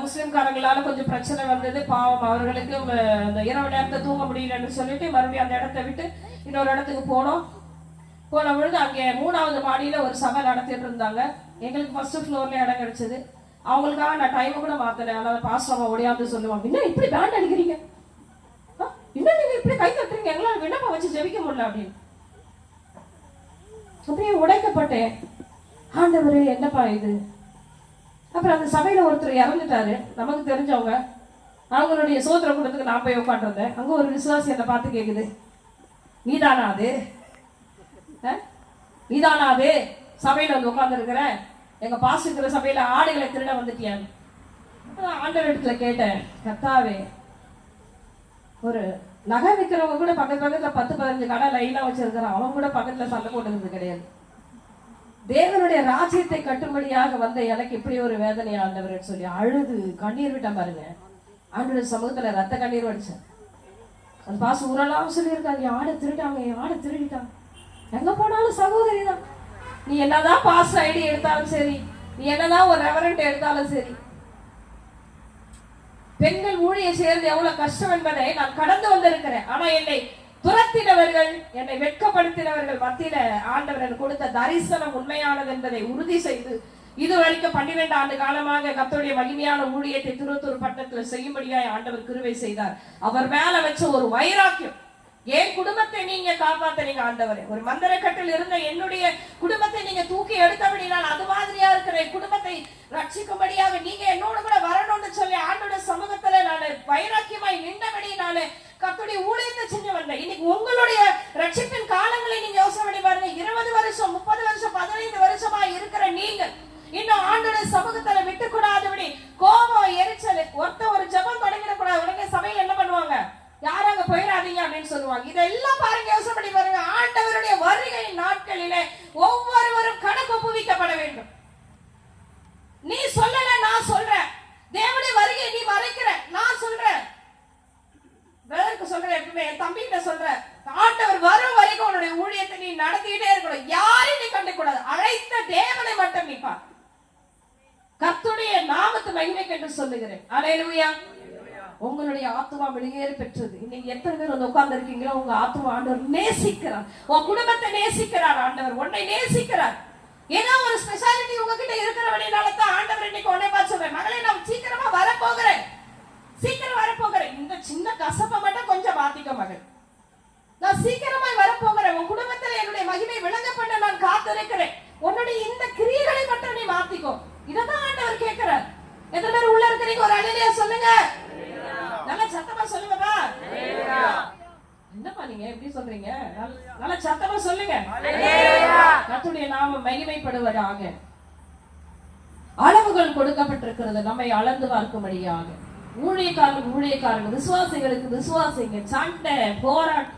முஸ்லிம்காரங்களால கொஞ்சம் பிரச்சனை வந்தது. பாவம், அவர்களுக்கு அந்த இரவு நேரத்தை தூங்க முடியலன்னு சொல்லிட்டு மறுபடியும் அந்த இடத்த விட்டு இன்னொரு இடத்துக்கு போனோம். போன பொழுது அங்கே 3வது மாடியில ஒரு சபை நடத்திட்டு இருந்தாங்க. எங்களுக்கு ஃபர்ஸ்ட் ஃப்ளோர்ல இடம் கிடைச்சது. அவங்களுக்காக நான் டைம் கூட மாத்தல. அதனால பாஸ்டர் ஓடியாந்து சொல்லுவாங்க, என்ன இப்படி பேண்ட் அடிக்கிறீங்க, இன்னும் நீங்க இப்படி கை தட்டுறீங்க, எங்களால் விண்ணப்பம் வச்சு ஜெபிக்க முடியல அப்படின்னு. அப்படியே உடைக்கப்பட்டேன். ஆண்டவரே என்னப்பா இது. அப்புறம் அந்த சபையில ஒருத்தர் இறந்துட்டாரு, நமக்கு தெரிஞ்சவங்க. அவங்களுடைய சோத்திர கூட்டத்துக்கு நான் போய் உட்காந்துருந்தேன். அங்க ஒரு விசுவாசி என்னை பார்த்து கேக்குது, நீதானா அது, நீதானா அது சபையில வந்து உட்கார்ந்து இருக்கிற, எங்க பாஸ் இருக்கிற சபையில ஆடுகளை திருட வந்துட்டியான்னு. ஆண்டவர் இடத்துல கேட்டேன், கர்த்தாவே, ஒரு நகை விற்கிறவங்க கூட பக்கத்துல 10-15 கடை லைனா வச்சிருக்கிறான், அவன் கூட பக்கத்துல சண்டை போட்டுக்கிறது கிடையாது. தேவனுடைய ராஜ்யத்தை கட்டும்படியாக வந்த எனக்கு இப்படி ஒரு வேதனை ஆண்டவர் சொல்லி அழுது கண்ணீர் விட்டான் பாருங்க. ஆண்டவர் சமூகத்துல ரத்த கண்ணீர் வடிச்சேன். அந்த பாச ஊரெல்லாம் சொல்லியிருக்காங்க, ஆடை திருட்டாங்க, ஆடை திருடிட்டாங்க. எங்க போனாலும் சகோதரி தான். நீ என்னதான் பாஸ் ஐடி எடுத்தாலும் சரி, நீ என்னதான் ஒரு ரெவரண்ட் எடுத்தாலும் சரி, பெண்கள் ஊழிய சேர்ந்து எவ்வளவு கஷ்டம் என்பதை நான் கடந்து வந்திருக்கிறேன். ஆனா என்னை துரத்தினவர்கள், என்னை வெட்கப்படுத்தினவர்கள் மத்தியில ஆண்டவர் எனக்கு கொடுத்த தரிசனம் உண்மையானது என்பதை உறுதி செய்து இதுவரைக்கும் 12 ஆண்டு காலமாக கர்த்தருடைய மகிமையான ஊழியத்தை திருத்தூர் பட்டணத்துல செய்யும்படியாய் ஆண்டவர் கிருபை செய்தார். அவர் மேல வச்ச ஒரு வைராக்கியம், என் குடும்பத்தை நீங்க காப்பாத்துறீங்க ஆண்டவரே. ஒரு மந்திரக்கட்டில் இருந்த என்னுடைய குடும்பத்தை நீங்க தூக்கி எடுத்தபடினால் அது மாதிரியா இருக்கிற குடும்பத்தை ரட்சிக்கும்படியாக நீங்க என்னோடு கூட வரணும்னு சொல்லி ஆண்டோட சமூகத்துல நான் வைராக்கியமாய் நின்றபடினாலே கர்த்தருடைய ஊழியத்தை செஞ்சு வந்தேன். இன்னைக்கு உங்களுடைய ரட்சிப்பின் காலங்களை நீங்க யோசனை பண்ணி பாருங்க. 20 வருஷம் 30 வருஷம் 15 வருஷமா இருக்கிற நீங்க இன்னும் ஆண்டோட சமூகத்துல விட்டு கூடாதபடி கோபம், எரிச்சல், ஒரு ஜெபம் தொடங்கிடக்கூடாது. உடனே சபையில என்ன பண்ணுவாங்க, யாரும் அங்க போயிடாதீங்க அப்படின்னு சொல்லுவாங்க. இதெல்லாம் பாருங்க, யோசனை பண்ணி பாருங்க. ஆண்டவருடைய வருகை நாட்களிலே ஒவ்வொருவரும் கணக்கு ஒப்புவிக்கப்பட வேண்டும். நீ சொல்லல, நான் சொல்றேன். தேவனுடைய வருகை நீ மறைக்கிற, நான் சொல்றேன். பிரதருக்கு சொல்றேன், எப்பவுமே என் தம்பிகிட்ட சொல்றேன், ஆண்டவர் வரும் வரைக்கும் உன்னுடைய ஊழியத்தை நீ நடத்திட்டே இருக்கணும். யாரையும் நீ கண்டுக்கூடாது. அழைத்த தேவனை மட்டும் நீ பார். கர்த்தருடைய என்று சொல்லுகிறேன். அல்லேலூயா. உங்களுடைய ஆத்துமா வெளியேறி பெற்றது. இன்னைக்கு எத்தனை பேர் வந்து உட்கார்ந்து இருக்கீங்களோ உங்க ஆத்துமா ஆண்டவர் நேசிக்கிறார். உன் குடும்பத்தை நேசிக்கிறார். ஆண்டவர் உன்னை நேசிக்கிறார். ஏதோ ஒரு ஸ்பெஷாலிட்டி உங்ககிட்ட இருக்கிறவனால தான் ஆண்டவர் இன்னைக்கு உன்னை பார்த்து சொல்றேன், மகளே நான் சீக்கிரமா வரப்போகிறேன், சீக்கிரம் வரப்போகிறேன். இந்த சின்ன கசப்பை மட்டும் கொஞ்சம் மாத்திக்க மகள், நான் சீக்கிரமாய் வரப்போகிறேன். உன் குடும்பத்தில் என்னுடைய மகிமை விளங்க பண்ண நான் காத்திருக்கிறேன். உன்னுடைய இந்த கிரியைகளை மட்டும் நீ மாத்திக்கோ. இதான் ஆண்டவர் கேட்கிறார். எத்தனை பேர் உள்ள இருக்கிறீங்க? ஒரு அல்லேலூயா சொல்லுங்க. நல்ல சத்தமா சொல்லுங்கப்பா. என்னப்பா நீங்க எப்படி சொல்றீங்க? நல்ல சத்தமா சொல்லுங்க. கர்த்தருடைய நாமம் மகிமைப்படுவதாக. அளவுகள் கொடுக்கப்பட்டிருக்கிறது நம்மை அளந்து பார்க்கும்படியாக. ஊழியக்காரர்கள் விசுவாசிகளுக்கு விசுவாசிங்க. சண்டை போராட்டம்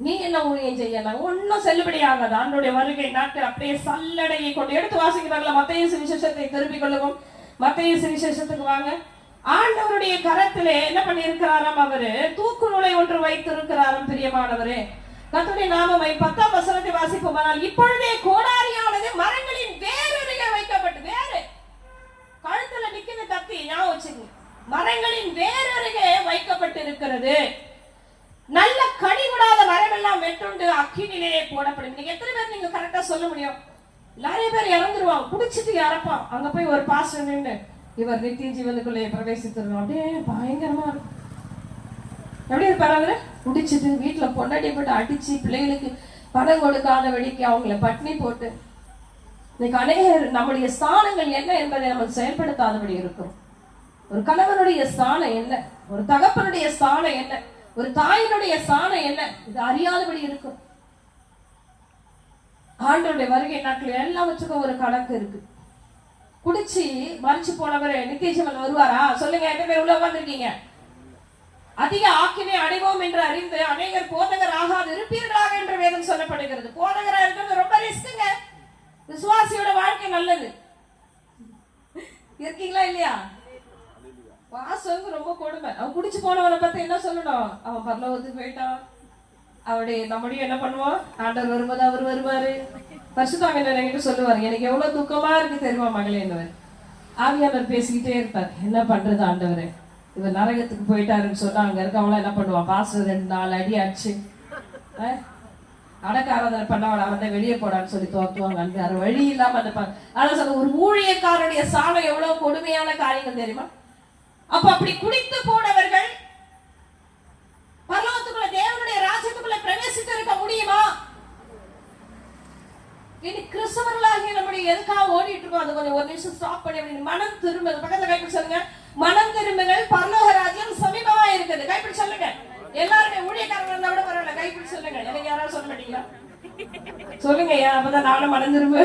நீ என்ன ஊழியம் செய்யலாம் ஒன்னும் செல்லுபடியாகாது. ஆண்டவருடைய வருகை நாட்கள் அப்படியே சல்லடையை கொண்டு எடுத்து வாசிக்கிறாங்களா? மத்தேயு சுவிசேஷத்தை திருப்பிக் கொள்ளுவோம். மத்தேயு சுவிசேஷத்துக்கு வாங்க. ஆண்டவருடைய கரத்திலே என்ன பண்ணி இருக்கிறாராம்? அவரு தூக்கு நூலை ஒன்று வைத்திருக்கிறாராம். பிரியமானவரே, கர்த்தருடைய நாமமே 10ஆம் வசனத்தை வாசிப்போமானால், இப்பொழுதே கோடாரியானது மரங்களின் வேரருகே வைக்கப்பட்டு, வேறு கழுத்துல நிக்கிற கத்தி ஞாபகம் வச்சுக்கோங்க, மரங்களின் வேரருகே வைக்கப்பட்டு இருக்கிறது. நல்ல கனி விடாத மரம் எல்லாம் வெட்டுண்டு அக்கினிலே போடப்படும். நீங்க எத்தனை பேர் நீங்க கரெக்டா சொல்ல முடியும்? நிறைய பேர் இறந்துருவாங்க, குடிச்சிட்டு இறப்பான். அங்க போய் ஒரு பாஸ்டர் நின்று இவர் நித்திய ஜீவனுக்குள்ளே பிரவேசித்திருக்கோம். அப்படியே பயங்கரமா இருக்கும். எப்படி இருப்பாரு அவரு? குடிச்சிட்டு வீட்டுல பொண்டாட்டி போட்டு அடிச்சு பிள்ளைகளுக்கு பணம் கொடுக்காத வழிக்கு அவங்கள பட்னி போட்டு. இன்னைக்கு அநேகர் நம்முடைய ஸ்தானங்கள் என்ன என்பதை நம்ம செயல்படுத்தாதபடி இருக்கும். ஒரு கணவனுடைய ஸ்தானம் என்ன, ஒரு தகப்பனுடைய ஸ்தானம் என்ன, ஒரு தாயினுடைய ஸ்தானம் என்ன, இது அறியாதபடி இருக்கும். ஆண்டவருடைய வருகை நாட்கள் எல்லாவற்றுக்கும் ஒரு கணக்கு இருக்கு. குடிச்சு மறிச்சு போனவரு நித்திய ஜீவன் வருவாரா? சொல்லுங்க. எத்தனை பேர் உள்ள உட்கார்ந்திருக்கீங்க? அதிக ஆக்கினை அடைவோம் என்று அறிந்து அநேகர் போதகர் ஆகாது இருப்பீர்களாக என்று வேதம் சொல்லப்படுகிறது. போதகரா இருக்கிறது ரொம்ப ரிஸ்க்குங்க. விசுவாசியோட வாழ்க்கை நல்லது. இருக்கீங்களா இல்லையா? வாசம் ரொம்ப கொடுமை. அவன் குடிச்சு போனவனை பத்தி என்ன சொல்லணும்? அவன் பரலோகத்துக்கு போயிட்டான். அவருடைய நம்முடைய என்ன பண்ணுவோம்? ஆண்டவர் வரும்போது அவர் வருவாரு. பரிசுத்தாவியானவர் என்கிட்ட சொல்லுவாரு, எனக்கு எவ்வளவு துக்கமா இருக்கு தெரியுமா மகளே என்னவர். ஆவியானவர் பேசிக்கிட்டே இருப்பார், என்ன பண்றது ஆண்டவரே, இவர் நரகத்துக்கு போயிட்டாருன்னு சொன்னா அங்க இருக்கவங்கள என்ன பண்ணுவான்? பாஸ்டர் 2-4 அடி அடிச்சு அடக்க ஆராதனை பண்ணவன் அவன் வெளியே போடான்னு சொல்லி தோத்துவாங்க. அந்த வேற வழி இல்லாம அந்த அதான் சொல்ல, ஒரு ஊழியக்காரனுடைய சாணம் எவ்வளவு கொடுமையான காரியங்கள் தெரியுமா? அப்ப அப்படி குடித்து போனவர்கள் பரலோகத்துக்குள்ள தேவனுடைய ராஜ்யத்துக்குள்ள பிரவேசித்து இருக்க முடியுமா? இனி கிறிஸ்தவர்களாகிய நம்முடைய எதுக்காக ஓடிட்டு இருக்கோம்? அது கொஞ்சம் ஒரு நிமிஷம் ஸ்டாப் பண்ணி அப்படின்னு மனம் திரும்புங்கள். பக்கத்துல கைப்பிடி சொல்லுங்க, மனம் திரும்புங்கள், பரலோக ராஜ்யம் சமீபமா இருக்குது. கைப்பிடி சொல்லுங்க. எல்லாருமே ஊழியக்காரங்க இருந்தா கூட பரவாயில்ல, கைப்பிடி சொல்லுங்க. எனக்கு யாராவது சொல்ல மாட்டீங்களா? சொல்லுங்க. அப்பதான் நானும் மனம் திரும்பு.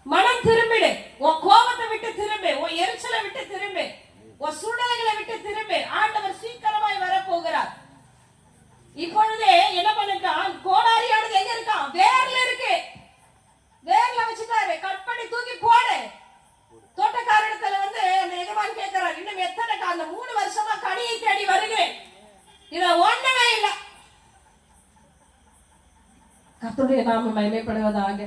மனம் திரும்பிடு. உன் கோபத்தை விட்டு திரும்பு, உன் எரிச்சலை விட்டு திரும்பு, உன் சூழ்நிலைகளை விட்டு திரும்பு. ஆண்டவர் சீக்கிரமாய் வர போகிறார். இப்பொழுதே என்ன பண்ணிருக்கான்? கோடாரியானது எங்க இருக்கான்? வேர்ல இருக்கு. வேர்ல வச்சுட்டாரு. கட் பண்ணி தூக்கி போடு. தோட்டக்காரத்துல வந்து அந்த எஜமான் கேட்கிறார், இன்னும் எத்தனை அந்த 3 வருஷமா கனியை தேடி வருகிறேன், இத ஒண்ணுமே இல்ல. கர்த்தருடைய நாமம் மகிமைப்படுவதாக.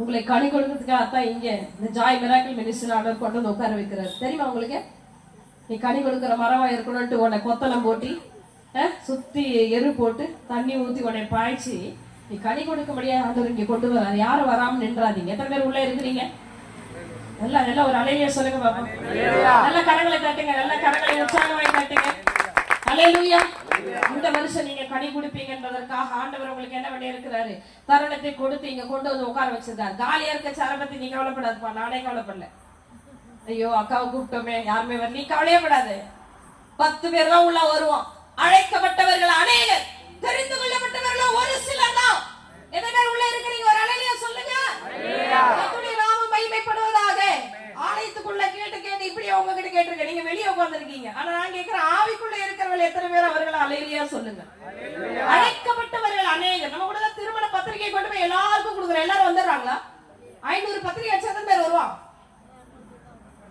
உங்களை கனி கொடுக்கிறதுக்காகத்தான் இங்க இந்த ஜாய் மிராக்கிள் மினிஸ்ட்ரி ஆர்டர் கொண்டு வந்து உட்கார வைக்கிறார். தெரியுமா உங்களுக்கு? நீ கனி கொடுக்கிற மரமா இருக்கணும்ட்டு உன்னை கொத்தளம் போட்டி சுத்தி எரு போட்டு தண்ணி ஊத்தி உடனே பாய்ச்சி நீ கனி கொடுக்க முடியாது ஆண்டவர் இங்க கொண்டு வர. யாரும் வராம நின்றாதீங்க. எத்தனை பேர் உள்ள இருக்கிறீங்க? நல்லா ஒரு அலையில சொல்லுங்க பாப்பா. நல்ல கரங்களை தட்டுங்க, நல்ல கரங்களை உற்சாகமாய் தட்டுங்க. அல்லேலூயா. இந்த வருஷம் நீங்க கனி கொடுப்பீங்கன்றதற்காக ஆண்டவர் உங்களுக்கு என்ன பண்ணி இருக்கிறாரு? தருணத்தை கொடுத்து இங்க கொண்டு வந்து உட்கார வச்சிருக்காரு. காலியா இருக்க சேரை பத்தி நீ கவலைப்படாதுப்பா, நானே கவலைப்படல. ஐயோ அக்காவை கூப்பிட்டோமே யாருமே வர, நீ கவலையே படாது. 10 பேர் தான் உள்ள வருவோம். அழைக்கப்பட்டவர்கள் அநேகர், தெரிந்து கொள்ளப்பட்டவர்கள் ஒரு சிலர் தான். எத்தனை பேர் உள்ள இருக்கிறீங்க? ஒரு அலையில சொல்லுங்க. கர்த்தருடைய நாமம் மகிமைப்படுவதாக. ஆலயத்துக்குள்ள கேட்டு இப்படி உங்ககிட்ட கேட்டிருக்கேன், நீங்க வெளியே உட்கார்ந்திருக்கீங்க. ஆனா நான் கேட்கிறேன், ஆவிக்குள்ள இருக்கிறவர்கள் எத்தனை பேர்? அவர்கள் அலையிலையா சொல்லுங்க. அழைக்கப்பட்டவர்கள் அநேகர். நம்ம கூட திருமண பத்திரிகை கொண்டு போய் எல்லாருக்கும் கொடுக்குறோம். எல்லாரும் வந்துடுறாங்களா? 500 பத்திரிகை அடிச்சா பேர் வருவான்.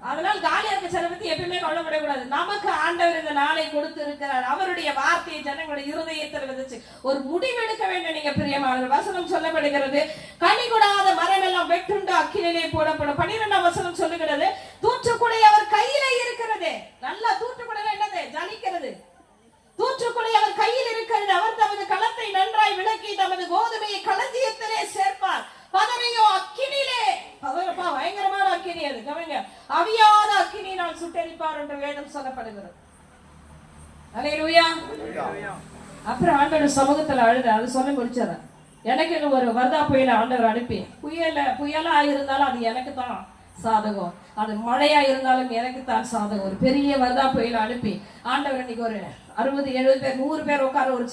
அதனால் காலியா இருக்க சில பத்தி எப்பயுமே கவலைப்படக்கூடாது. நமக்கு ஆண்டவர் இந்த நாளை கொடுத்து இருக்கிறார். அவருடைய வார்த்தையை ஜனங்களுடைய இருதயத்தில் விதைச்சு ஒரு முடிவெடுக்க வேண்டும். நீங்க பிரியமானவர், வசனம் சொல்லப்படுகிறது, கனி கொடாத மரம் எல்லாம் வெட்டுண்டு அக்கினிலே போடப்படும். 12ஆம் வசனம் சொல்லுகிறது, தூற்றுக்குடை அவர் கையில இருக்கிறது. நல்லா தூற்றுக்குடை என்னது? ஜனிக்கிறது. தூற்றுக்குடை அவர் கையில் இருக்கிறது. அவர் தமது களத்தை நன்றாய் விளக்கி தமது கோதுமையை களஞ்சியத்திலே சேர்ப்பார். பதரையோ அக்கினிலே, பதறப்பா பயங்கரமான அக்கினி, அது கவனிங்க, அவியாத அக்கினியினால் சுட்டெரிப்பார் என்று வேதம் சொல்லப்படுகிறது. அல்லேலூயா. அப்புறம் ஆண்டவர் சமூகத்துல அழுத, அது சொல்ல முடிச்சாரு. எனக்கு ஒரு வர்தா புயல ஆண்டவர் அனுப்பி, புயலா இருந்தாலும் அது எனக்கு தான் சாதகம், அது மழையா இருந்தாலும் எனக்கு தான் சாதகம். ஒரு பெரிய வர்தா புயல அனுப்பி ஆண்டவர் இன்னைக்கு ஒரு 60, 70 பேர், 100 பேர் உட்கார ஒரு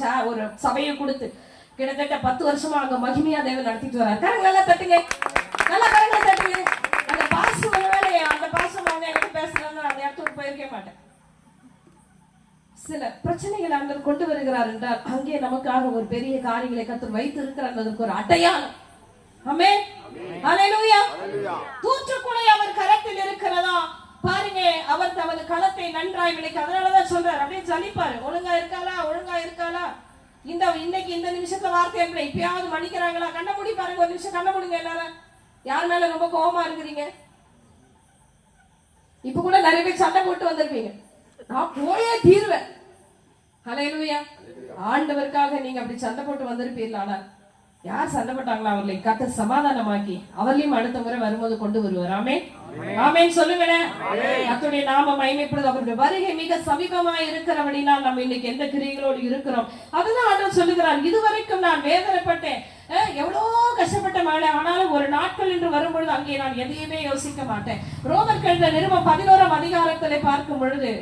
சபையை கொடுத்து கிட்டத்தட்ட 10 வருஷமா அங்க மகிமையா தேவன் நடத்திட்டு வர்றாரு. கரங்க நல்லா தட்டுங்க, நல்லா கரங்க தட்டுங்க. அந்த பாசம் ஒருவேளை அந்த பாசம் அவங்க என்கிட்ட பேசுறாங்க, அந்த இடத்துக்கு போயிருக்க மாட்டேன். சில பிரச்சனைகள் ஆண்டவர் கொண்டு வருகிறார் என்றால் அங்கே நமக்காக ஒரு பெரிய காரியங்களை கர்த்தர் வைத்து இருக்கிறார் என்பதற்கு ஒரு அடையாளம். ஆமென், அல்லேலூயா. தூற்றுக்குடை அவர் கரத்தில் இருக்கிறதா பாருங்க. அவர் தமது களத்தை நன்றாய் விளக்கி, அதனாலதான் சொல்றாரு, அப்படியே ஜலிப்பாரு. ஒழுங்கா இருக்காளா இன்னைக்கு இந்த நிமிஷத்துல வார்த்தை எப்படி இப்பயாவது மன்னிக்கிறாங்களா? கண்ண மூடி பாருங்க, ஒரு நிமிஷம் கண்ண மூடுங்க எல்லாரும். யார் மேல ரொம்ப கோபமா இருக்கிறீங்க? இப்ப கூட நிறைய பேர் சண்டை போட்டு வந்திருப்பீங்க. நான் போயே தீர்வேன். ஹல்லேலூயா. ஆண்டவருக்காக நீங்க அப்படி சண்டை போட்டு வந்திருப்பீர்கள். ஆனால் யார் சண்டை போட்டாங்களா அவர்களை கர்த்தர் சமாதானமாக்கி அவர்களையும் அடுத்த முறை வரும்போது கொண்டு வருவார். ஆமென், ஆமென் சொல்லுங்களேன். கர்த்தருடைய நாமம் மகிமைப்படுது. அவருடைய வருகை மிக சமீபமா இருக்கிறபடினால் நம்ம இன்னைக்கு எந்த கிரியைகளோடு இருக்கிறோம். அதுதான் ஆண்டவர் சொல்லுகிறார், இதுவரைக்கும் நான் வேதனைப்பட்டேன், எவ்வளோ கஷ்டப்பட்ட மேலே, ஆனாலும் ஒரு நாட்கள் என்று வரும்பொழுது அங்கே நான் எதையுமே யோசிக்க மாட்டேன். ரோமர் கழுத நிருபம் 11ஆம் அதிகாரத்திலே பார்க்கும் பொழுது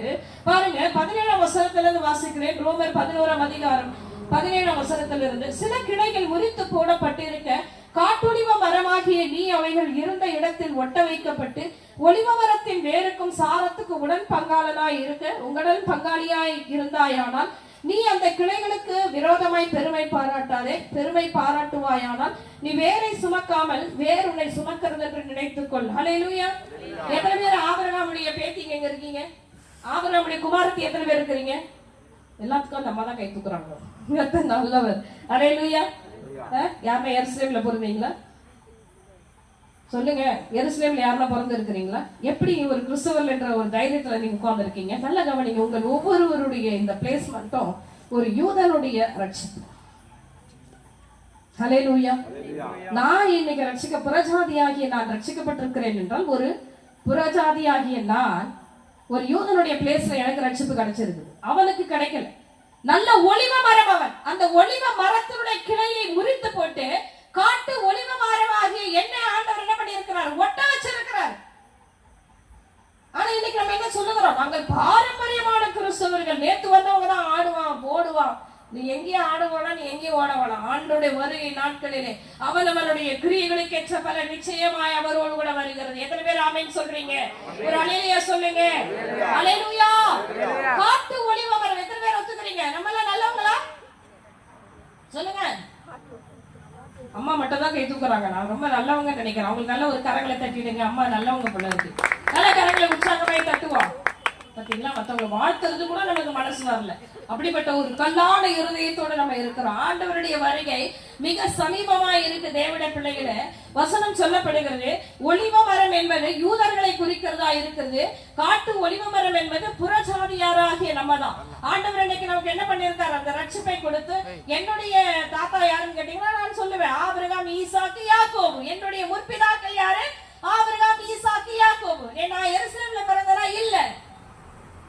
பாருங்க, 17ஆம் வசனத்திலிருந்து வாசிக்கிறேன். ரோமர் 11ஆம் அதிகாரம் 17ஆம் வசனத்திலிருந்து, சில கிளைகள் முறித்து போடப்பட்டிருக்க காட்டொலிவ மரமாகிய நீ அவைகள் இருந்த இடத்தில் ஒட்ட வைக்கப்பட்டு ஒலிவ மரத்தின் வேருக்கும் சாரத்துக்கு உடன் பங்காளனாய் இருக்க உங்களுடன் பங்காளியாய் இருந்தாயானால் நீ அந்த கிளைகளுக்கு விரோதமாய் பெருமை பாராட்டாதே. பெருமை பாராட்டுவாயானால் நீ வேரை சுமக்காமல் வேர் உன்னை சுமக்கிறது என்று நினைத்துக்கொள். ஹல்லேலூயா. எத்தனை பேர் ஆபிரகாமுடைய பேத்திங்க எங்க இருக்கீங்க? ஆபிரகாமுடைய குமாரத்தி எத்தனை பேர் இருக்கிறீங்க? எல்லாத்துக்கும் நம்ம தான் கை தூக்குறாங்க. நல்லவர். ஹல்லேலூயா. யாருன்னா எருசலேம்ல பிறந்தீங்களா? சொல்லுங்க, எருசலேம்ல யாருன்னா பிறந்து இருக்கிறீங்களா? எப்படி ஒரு கிறிஸ்தவர் என்ற ஒரு தைரியத்துல நீங்க உட்கார்ந்து இருக்கீங்க? நல்ல கவனிங்க, உங்கள் ஒவ்வொருவருடைய இந்த பிளேஸ்மெண்ட்டும் ஒரு யூதனுடைய ரட்சிப்பு. ஹல்லேலூயா. நான் இன்னைக்கு புறஜாதியாகிய நான் ரட்சிக்கப்பட்டிருக்கிறேன் என்றால் ஒரு புறஜாதியாகிய நான் ஒரு யூதனுடைய பிளேஸ்ல எனக்கு ரட்சிப்பு கிடைச்சிருக்கு, அவனுக்கு கிடைக்கல. நல்ல ஒலிவ மரம் அவன். அந்த ஒலிவ மரத்தினுடைய கிளையை முறித்து போட்டு காட்டு ஒலிவ மரமாகிய என்ன ஆண்டவர் என்ன பண்ணி இருக்கிறார்? ஒட்ட வச்சிருக்கிறார். ஆனா இன்னைக்கு நம்ம என்ன சொல்லுகிறோம்? நாங்கள் பாரம்பரியமான கிறிஸ்தவர்கள். நேத்து வந்தவங்க தான் ஆடுவான் போடுவான். நீ எங்கேயும் ஆடுவானா, நீ எங்கேயும் ஓடவானா? ஆண்டோடைய வருகை நாட்களிலே அவனுடைய கிரியைகளுக்கு ஏற்ற பல நிச்சயமாய் அவரோடு கூட வருகிறது. எத்தனை பேர் ஆமென் சொல்றீங்க? ஒரு அல்லேலூயா சொல்லுங்க. அல்லேலூயா. காட்டு ஒலிவ மரம் எத்தனை பேர் ஒத்துக்கிறீங்க? நம்ம எல்லாம் நல்லவங்களா? சொல்லுங்க. அம்மா மட்டும் தான் கை தூக்குறாங்க. நான் ரொம்ப நல்லவங்க நினைக்கிறேன். அவங்களுக்கு நல்ல ஒரு கரங்களை தட்டிடுங்க. அம்மா நல்லவங்க போல இருக்கு. நல்ல கரங்களை உற்சாகமாய் தட்டுவோம். பாத்தீங்களா, மத்தவங்க வாழ்த்துறது கூட நமக்கு மனசு வரல. அப்படிப்பட்ட ஒரு கல்லான இருதயத்தோட நம்ம இருக்கிறோம். ஆண்டவருடைய வருகை மிக சமீபமா இருக்கு. தேவனுடைய பிள்ளைகளே, வசனம் சொல்லப்படுகிறது, ஒலிவ மரம் என்பது யூதர்களை குறிக்கிறதா இருக்கிறது. காட்டு ஒலிவ மரம் என்பது புறஜாதியாராகிய நம்ம தான். ஆண்டவர் இன்னைக்கு நமக்கு என்ன பண்ணிருக்காரு? அந்த ரட்சிப்பை கொடுத்து, என்னுடைய தாத்தா யாருன்னு கேட்டீங்கன்னா நான் சொல்லுவேன், ஆபிரகாம், ஈசாக்கு, யாக்கோபு. என்னுடைய முற்பிதாக்கள் யாரு? ஆபிரகாம், ஈசாக்கு, யாக்கோபு. நான் எருசலேம்ல பிறந்ததா? இல்ல,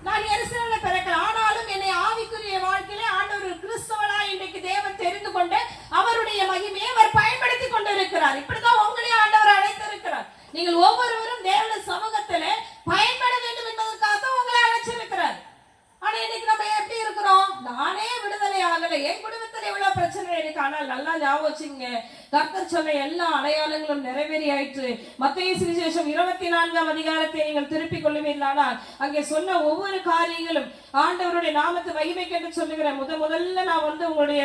நான் எருசலேம்ல பிறக்கல. ஆனாலும் என்னை ஆவிக்குரிய வாழ்க்கையிலே ஆண்டவர் கிறிஸ்தவனா இன்றைக்கு தேவன் தெரிந்து கொண்டு அவருடைய மகிமையை அவர் பயன்படுத்தி கொண்டிருக்கிறார். இப்படிதான் உங்களையும் ஆண்டவர் அழைத்திருக்கிறார். நீங்கள் ஒவ்வொருவரும் தேவனுடைய சமூகத்திலே பயன்பட வேண்டும் என்பதற்காக உங்களை அழைச்சிருக்கிறார். ஆனா இன்னைக்கு நம்ம எப்படி இருக்கிறோம்? நானே விடுதலை ஆகல, என் குடும்பத்துல எவ்வளவு பிரச்சனை இருக்கு. ஆனால் நல்லா ஞாபகம் வச்சுங்க, கர்த்தர் சொன்ன எல்லா அடையாளங்களும் நிறைவேறி ஆயிற்று. மத்தேயு சுவிசேஷம் 24ஆம் அதிகாரத்தை நீங்கள் திருப்பிக் கொள்ளுவீர்களானால் அங்கே சொன்ன ஒவ்வொரு காரியங்களும் ஆண்டவருடைய நாமத்தை மகிமைக்கு என்று சொல்லுகிறேன். முதல்ல நான் உங்களுடைய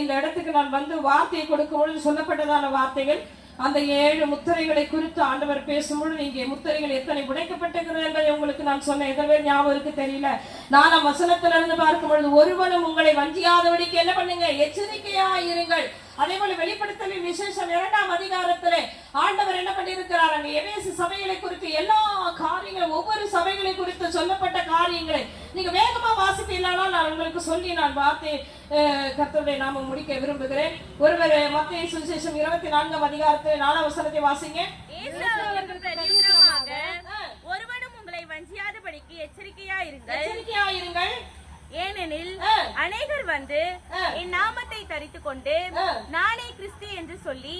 இந்த இடத்துக்கு நான் வார்த்தையை கொடுக்கும் பொழுது சொல்லப்பட்டதான வார்த்தைகள் அந்த 7 முத்திரைகளை குறித்து ஆண்டவர் பேசும்பொழுது இங்கே முத்திரைகள் எத்தனை உடைக்கப்பட்டிருக்கிறது என்பதை உங்களுக்கு நான் சொன்னேன். எத்தனை பேர் ஞாபகம் இருக்கு தெரியல. 4ஆம் வசனத்திலிருந்து பார்க்கும் பொழுது ஒருவனும் உங்களை வஞ்சியாதபடிக்கு என்ன பண்ணுங்க, எச்சரிக்கையா இருங்கள். அதே போல வெளிப்படுத்தலின் விசேஷம் 2ஆம் அதிகாரத்திலே ஆண்டவர் என்ன பண்ணியிருக்கிறார், அங்க எபேசு சபைகளை குறித்து எல்லா காரியங்களும், ஒவ்வொரு சபைகளை குறித்து சொல்லப்பட்ட காரியங்களை நீங்க வேகமா வாசிப்பீங்களா நான் உங்களுக்கு சொல்லி நான் வார்த்தை கர்த்தருடைய நாம முடிக்க விரும்புகிறேன். ஒருவர் மத்தேயு சுவிசேஷம் 24ஆம் அதிகாரத்தில் 4ஆம் வசனத்தை வாசிங்க. ஒருவனும் உங்களை வஞ்சியாதபடிக்கு எச்சரிக்கையா இருங்கள். ஏனெனில் அநேகர் வந்து என் நாமத்தை தரித்துக் கொண்டு நானே கிறிஸ்து என்று சொல்லி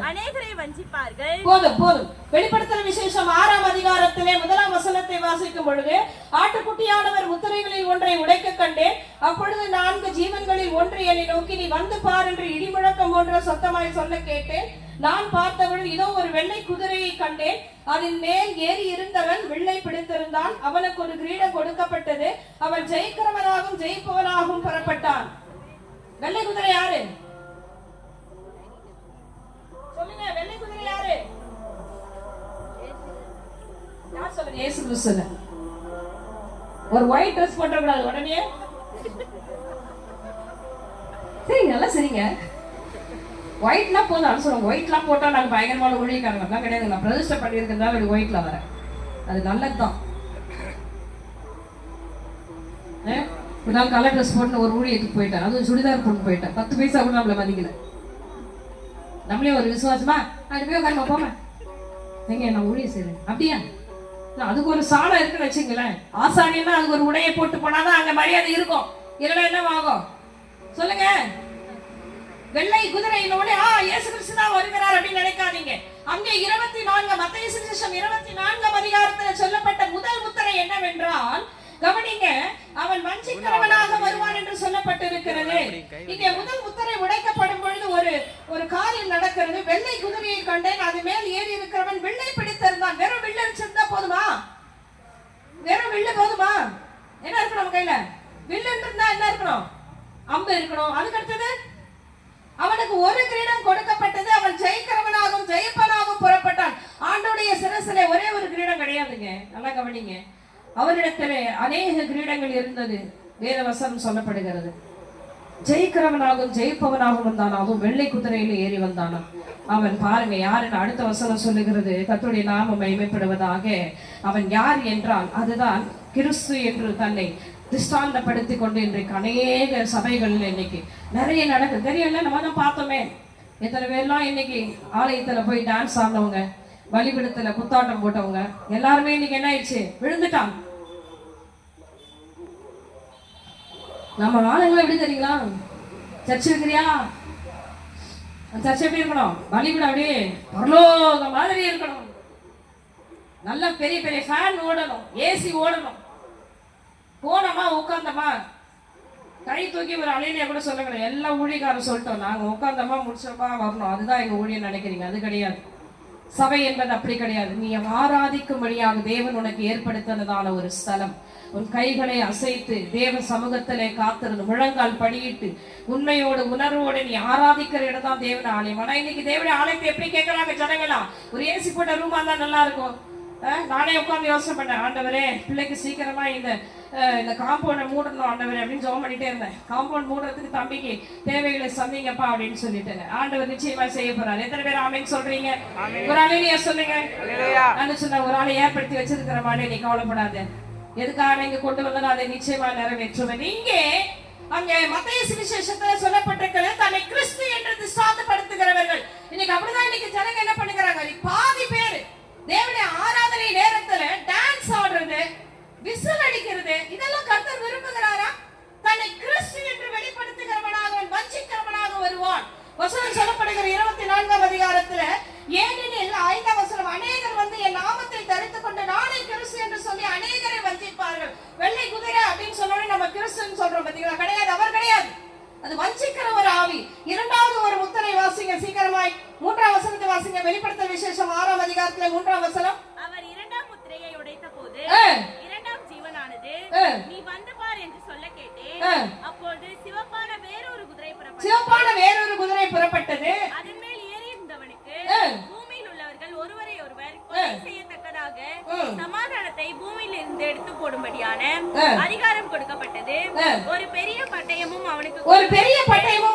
அநேகரை வஞ்சிப்பார்கள். போதும். வெளிப்படுத்தல் விசேஷம் 6ஆம் அதிகாரத்திலே 1ஆம் வசனத்தை வாசிக்கும் பொழுது ஆட்டுக்குட்டியானவர் முத்திரைகளில் ஒன்றை உடைக்க கண்டேன். அப்பொழுது 4 ஜீவன்களில் ஒன்று என்னை நோக்கி நீ வந்து பார் என்று இடிமுழக்கம் போன்ற சத்தமாய் சொல்ல கேட்டேன். நான் பார்த்தவள் இதோ ஒரு வெள்ளை குதிரையை கண்டேன். அதன் மேல் ஏறி இருந்தவன் வில்லை பிடித்திருந்தான். அவனுக்கு ஒரு கிரீடம் கொடுக்கப்பட்டது. அவன் ஜெயிக்கிறவனாகவும் ஜெயிப்பவனாகவும் புறப்பட்டான். வெள்ளை குதிரை யாரு சொல்லுங்க? வெள்ளை குதிரை யாரு? யார் சொல்லுங்க? இயேசு கிறிஸ்து. ஒரு ஒயிட் ட்ரெஸ் போட்டக்கூடாது உடனே. சரி, நல்லா சரிங்க. ஒயிட்லாம் போதும் சொல்லுவாங்க. ஒயிட்லாம் போட்டால் நாங்கள் பயங்கரமான ஊழியக்காரங்க தான் கிடையாது. நான் பிரதிஷ்டை பண்ணியிருக்கிறதா ஒரு ஒயிட்ல வரேன். அது நல்லதுதான். ஒரு நாள் கலர் ட்ரெஸ் போட்டு ஒரு ஊழியத்துக்கு போயிட்டேன். அதுவும் சுடிதார் போட்டு போயிட்டேன். 10 பைசா கூட நம்மளை மதிக்கல. நம்மளே ஒரு விசுவாசமா அது போய் உட்காந்து போமா எங்க நான் ஊழியம் செய்யறேன் அப்படியா? அதுக்கு ஒரு சாணம் இருக்குன்னு வச்சுங்களேன். ஆசாரியன்னா அதுக்கு ஒரு உடையை போட்டு போனாதான் அங்க மரியாதை இருக்கும். இல்லைன்னா என்ன ஆகும் சொல்லுங்க? வெள்ளை குதிரையினோட இயேசு கிறிஸ்து தான் வருகிறார் அப்படின்னு நினைக்காதீங்க. அங்கே 24 மத்தேயு சுவிசேஷம் 24ஆம் அதிகாரத்தில் சொல்லப்பட்ட முதல் முத்திரை என்னவென்றால் கவனிங்க, அவன் வஞ்சிக்கிறவனாக வருவான் என்று சொல்லப்பட்டிருக்கிறது. இங்கே முதல் முத்திரை உடைக்கப்படும் பொழுது ஒரு காரியம் நடக்கிறது. வெள்ளை குதிரையை கண்டேன். அது மேல் ஏறி இருக்கிறவன் வில்லை பிடித்திருந்தான். வெறும் வில்லு வச்சிருந்தா போதுமா? வெறும் வில்லு போதுமா? என்ன இருக்கணும் நம்ம கையில? வில்லு இருந்தா என்ன இருக்கணும்? அம்பு இருக்கணும். அதுக்கு அடுத்தது அவனுக்கு ஒரு கிரீடம் கொடுக்கப்பட்டது. அவன் ஜெயிக்கிறவனாகவும் ஜெயிப்பனாகவும் புறப்பட்டான். ஆண்டோடைய சிரசிலே ஒரே ஒரு கிரீடம் கிடையாதுங்க. நல்லா கவனிங்க. அவரிடத்திலே அநேக கிரீடங்கள் இருந்தது. வேத வசனம் சொல்லப்படுகிறது. ஜெயிக்கிறவனாகவும் ஜெயிப்பவனாகவும் வந்தானா. அதுவும் வெள்ளை குதிரையில ஏறி வந்தானா. அவன் பாருங்க யாருன்னு அடுத்த வசனம் சொல்லுகிறது. கர்த்தருடைய நாமம் மகிமைப்படுவதாக. அவன் யார் என்றால் அதுதான் கிறிஸ்து என்று தன்னை திஷ்டாந்தப்படுத்தி கொண்டு இன்றைக்கு அநேக சபைகளில் இன்னைக்கு நிறைய நடக்குது. தெரியல, நம்ம தான் பார்த்தோமே. எத்தனை பேர்லாம் இன்னைக்கு ஆலயத்துல போய் டான்ஸ் ஆடினவங்க, பலிபிடத்துல குத்தாட்டம் போட்டவங்க எல்லாருமே இன்னைக்கு என்ன ஆயிடுச்சு? விழுந்துட்டாங்க. நம்ம ஆளுங்களை எப்படி தெரியுங்களா? சர்ச்சை இருக்கிறியா? சர்ச்சை எப்படி இருக்கணும்? பலிபிடம் அப்படியே பரலோக மாதிரி இருக்கணும். நல்ல பெரிய பெரிய ஃபேன் ஓடணும், ஏசி ஓடணும். போனோமா உட்காந்தமா கை தூக்கி ஒரு அலையிலேயே கூட சொல்லுங்க. எல்லா ஊழியக்காரரும் சொல்லிட்டோம், நாங்க உட்காந்தமா முடிச்சோமா வரணும். அதுதான் எங்க ஊழியம் நினைக்கிறீங்க. அது கிடையாது. சபை என்பது அப்படி கிடையாது. நீ ஆராதிக்கும்படியாக தேவன் உனக்கு ஏற்படுத்தினதான ஒரு ஸ்தலம். உன் கைகளை அசைத்து தேவ சமூகத்திலே காத்திருந்து முழங்கால் படியிட்டு உண்மையோடு உணர்வோடு நீ ஆராதிக்கிற இடம் தான் தேவன் ஆலயம். ஆனா இன்னைக்கு தேவனுடைய ஆலயத்தை எப்படி கேட்கறாங்க ஜனங்களா? ஒரு ஏசி போட்ட ரூமா தான் நல்லா இருக்கும். நானே உட்காந்து யோசனை பண்ணேன், ஆண்டவரே பிள்ளைக்கு சீக்கிரமா இந்த காம்பவுண்டை மூடணும் ஆண்டவரே அப்படின்னு ஜெபம் பண்ணிட்டே இருந்தேன். காம்பவுண்ட் மூடுறதுக்கு தம்பிக்கு தேவைகளை சந்திங்கப்பா அப்படின்னு சொல்லிட்டு ஆண்டவர் நிச்சயமா செய்ய போறாரு. எத்தனை பேர் ஆமேன்னு சொல்றீங்க? ஒரு ஆளையா சொல்லுங்க. நான் சொன்ன ஒரு ஆளை ஏற்படுத்தி வச்சிருக்கிற மாதிரி நீ கவலைப்படாத. எதுக்காக இங்க கொண்டு வந்தாலும் அதை நிச்சயமா நிறைவேற்றுவேன். இங்கே அங்கே மத்தேயு சுவிசேஷத்துல சொல்லப்பட்டிருக்கிறது தன்னை கிறிஸ்து என்று திஷ்டாந்தப்படுத்துகிறவர்கள். இன்னைக்கு அப்படிதான் இன்னைக்கு ஜனங்க என்ன பண்ணுகிறாங்க? பாதி பேர் தேவனுடைய ஆராதனை நேரத்துல டான்ஸ் ஆடுறது, விசில் அடிக்கிறது, இதெல்லாம் கர்த்தர் விரும்புகிறாரா? தன்னை கிறிஸ்து என்று வெளிப்படுத்துகிறவனாக வஞ்சிக்கிறவனாக வருவான். வசனம் சொல்லப்படுகிற 24ஆம் அதிகாரத்துல ஏனெனில் 5ஆம் வசனம் அநேகர் வந்து என் நாமத்தை தரித்துக் கொண்டு நானே கிறிஸ்து என்று சொல்லி அநேகரை வஞ்சிப்பார்கள். வெள்ளை குதிரை அப்படின்னு சொன்னோடனே நம்ம கிறிஸ்துன்னு சொல்றோம் பாத்தீங்களா? கிடையாது, அவர் கிடையாது. அது வஞ்சிக்கிற ஒரு ஆவி. இரண்டாவது ஒரு முத்திரை வாசிங்க சீக்கிரமாய். 3ஆம் வசனத்தை வாசிங்க. வெளிப்படுத்தல் விசேஷம் 6ஆம் அதிகாரத்துல 3ஆம் வசனம். அவர் இரண்டாம் முத்திரையை உடைத்த போது இரண்டாம் ஜீவன் கொள்ளும்படியான அதிகாரம் கொடுக்கப்பட்டது. ஒரு பெரிய பட்டயமும்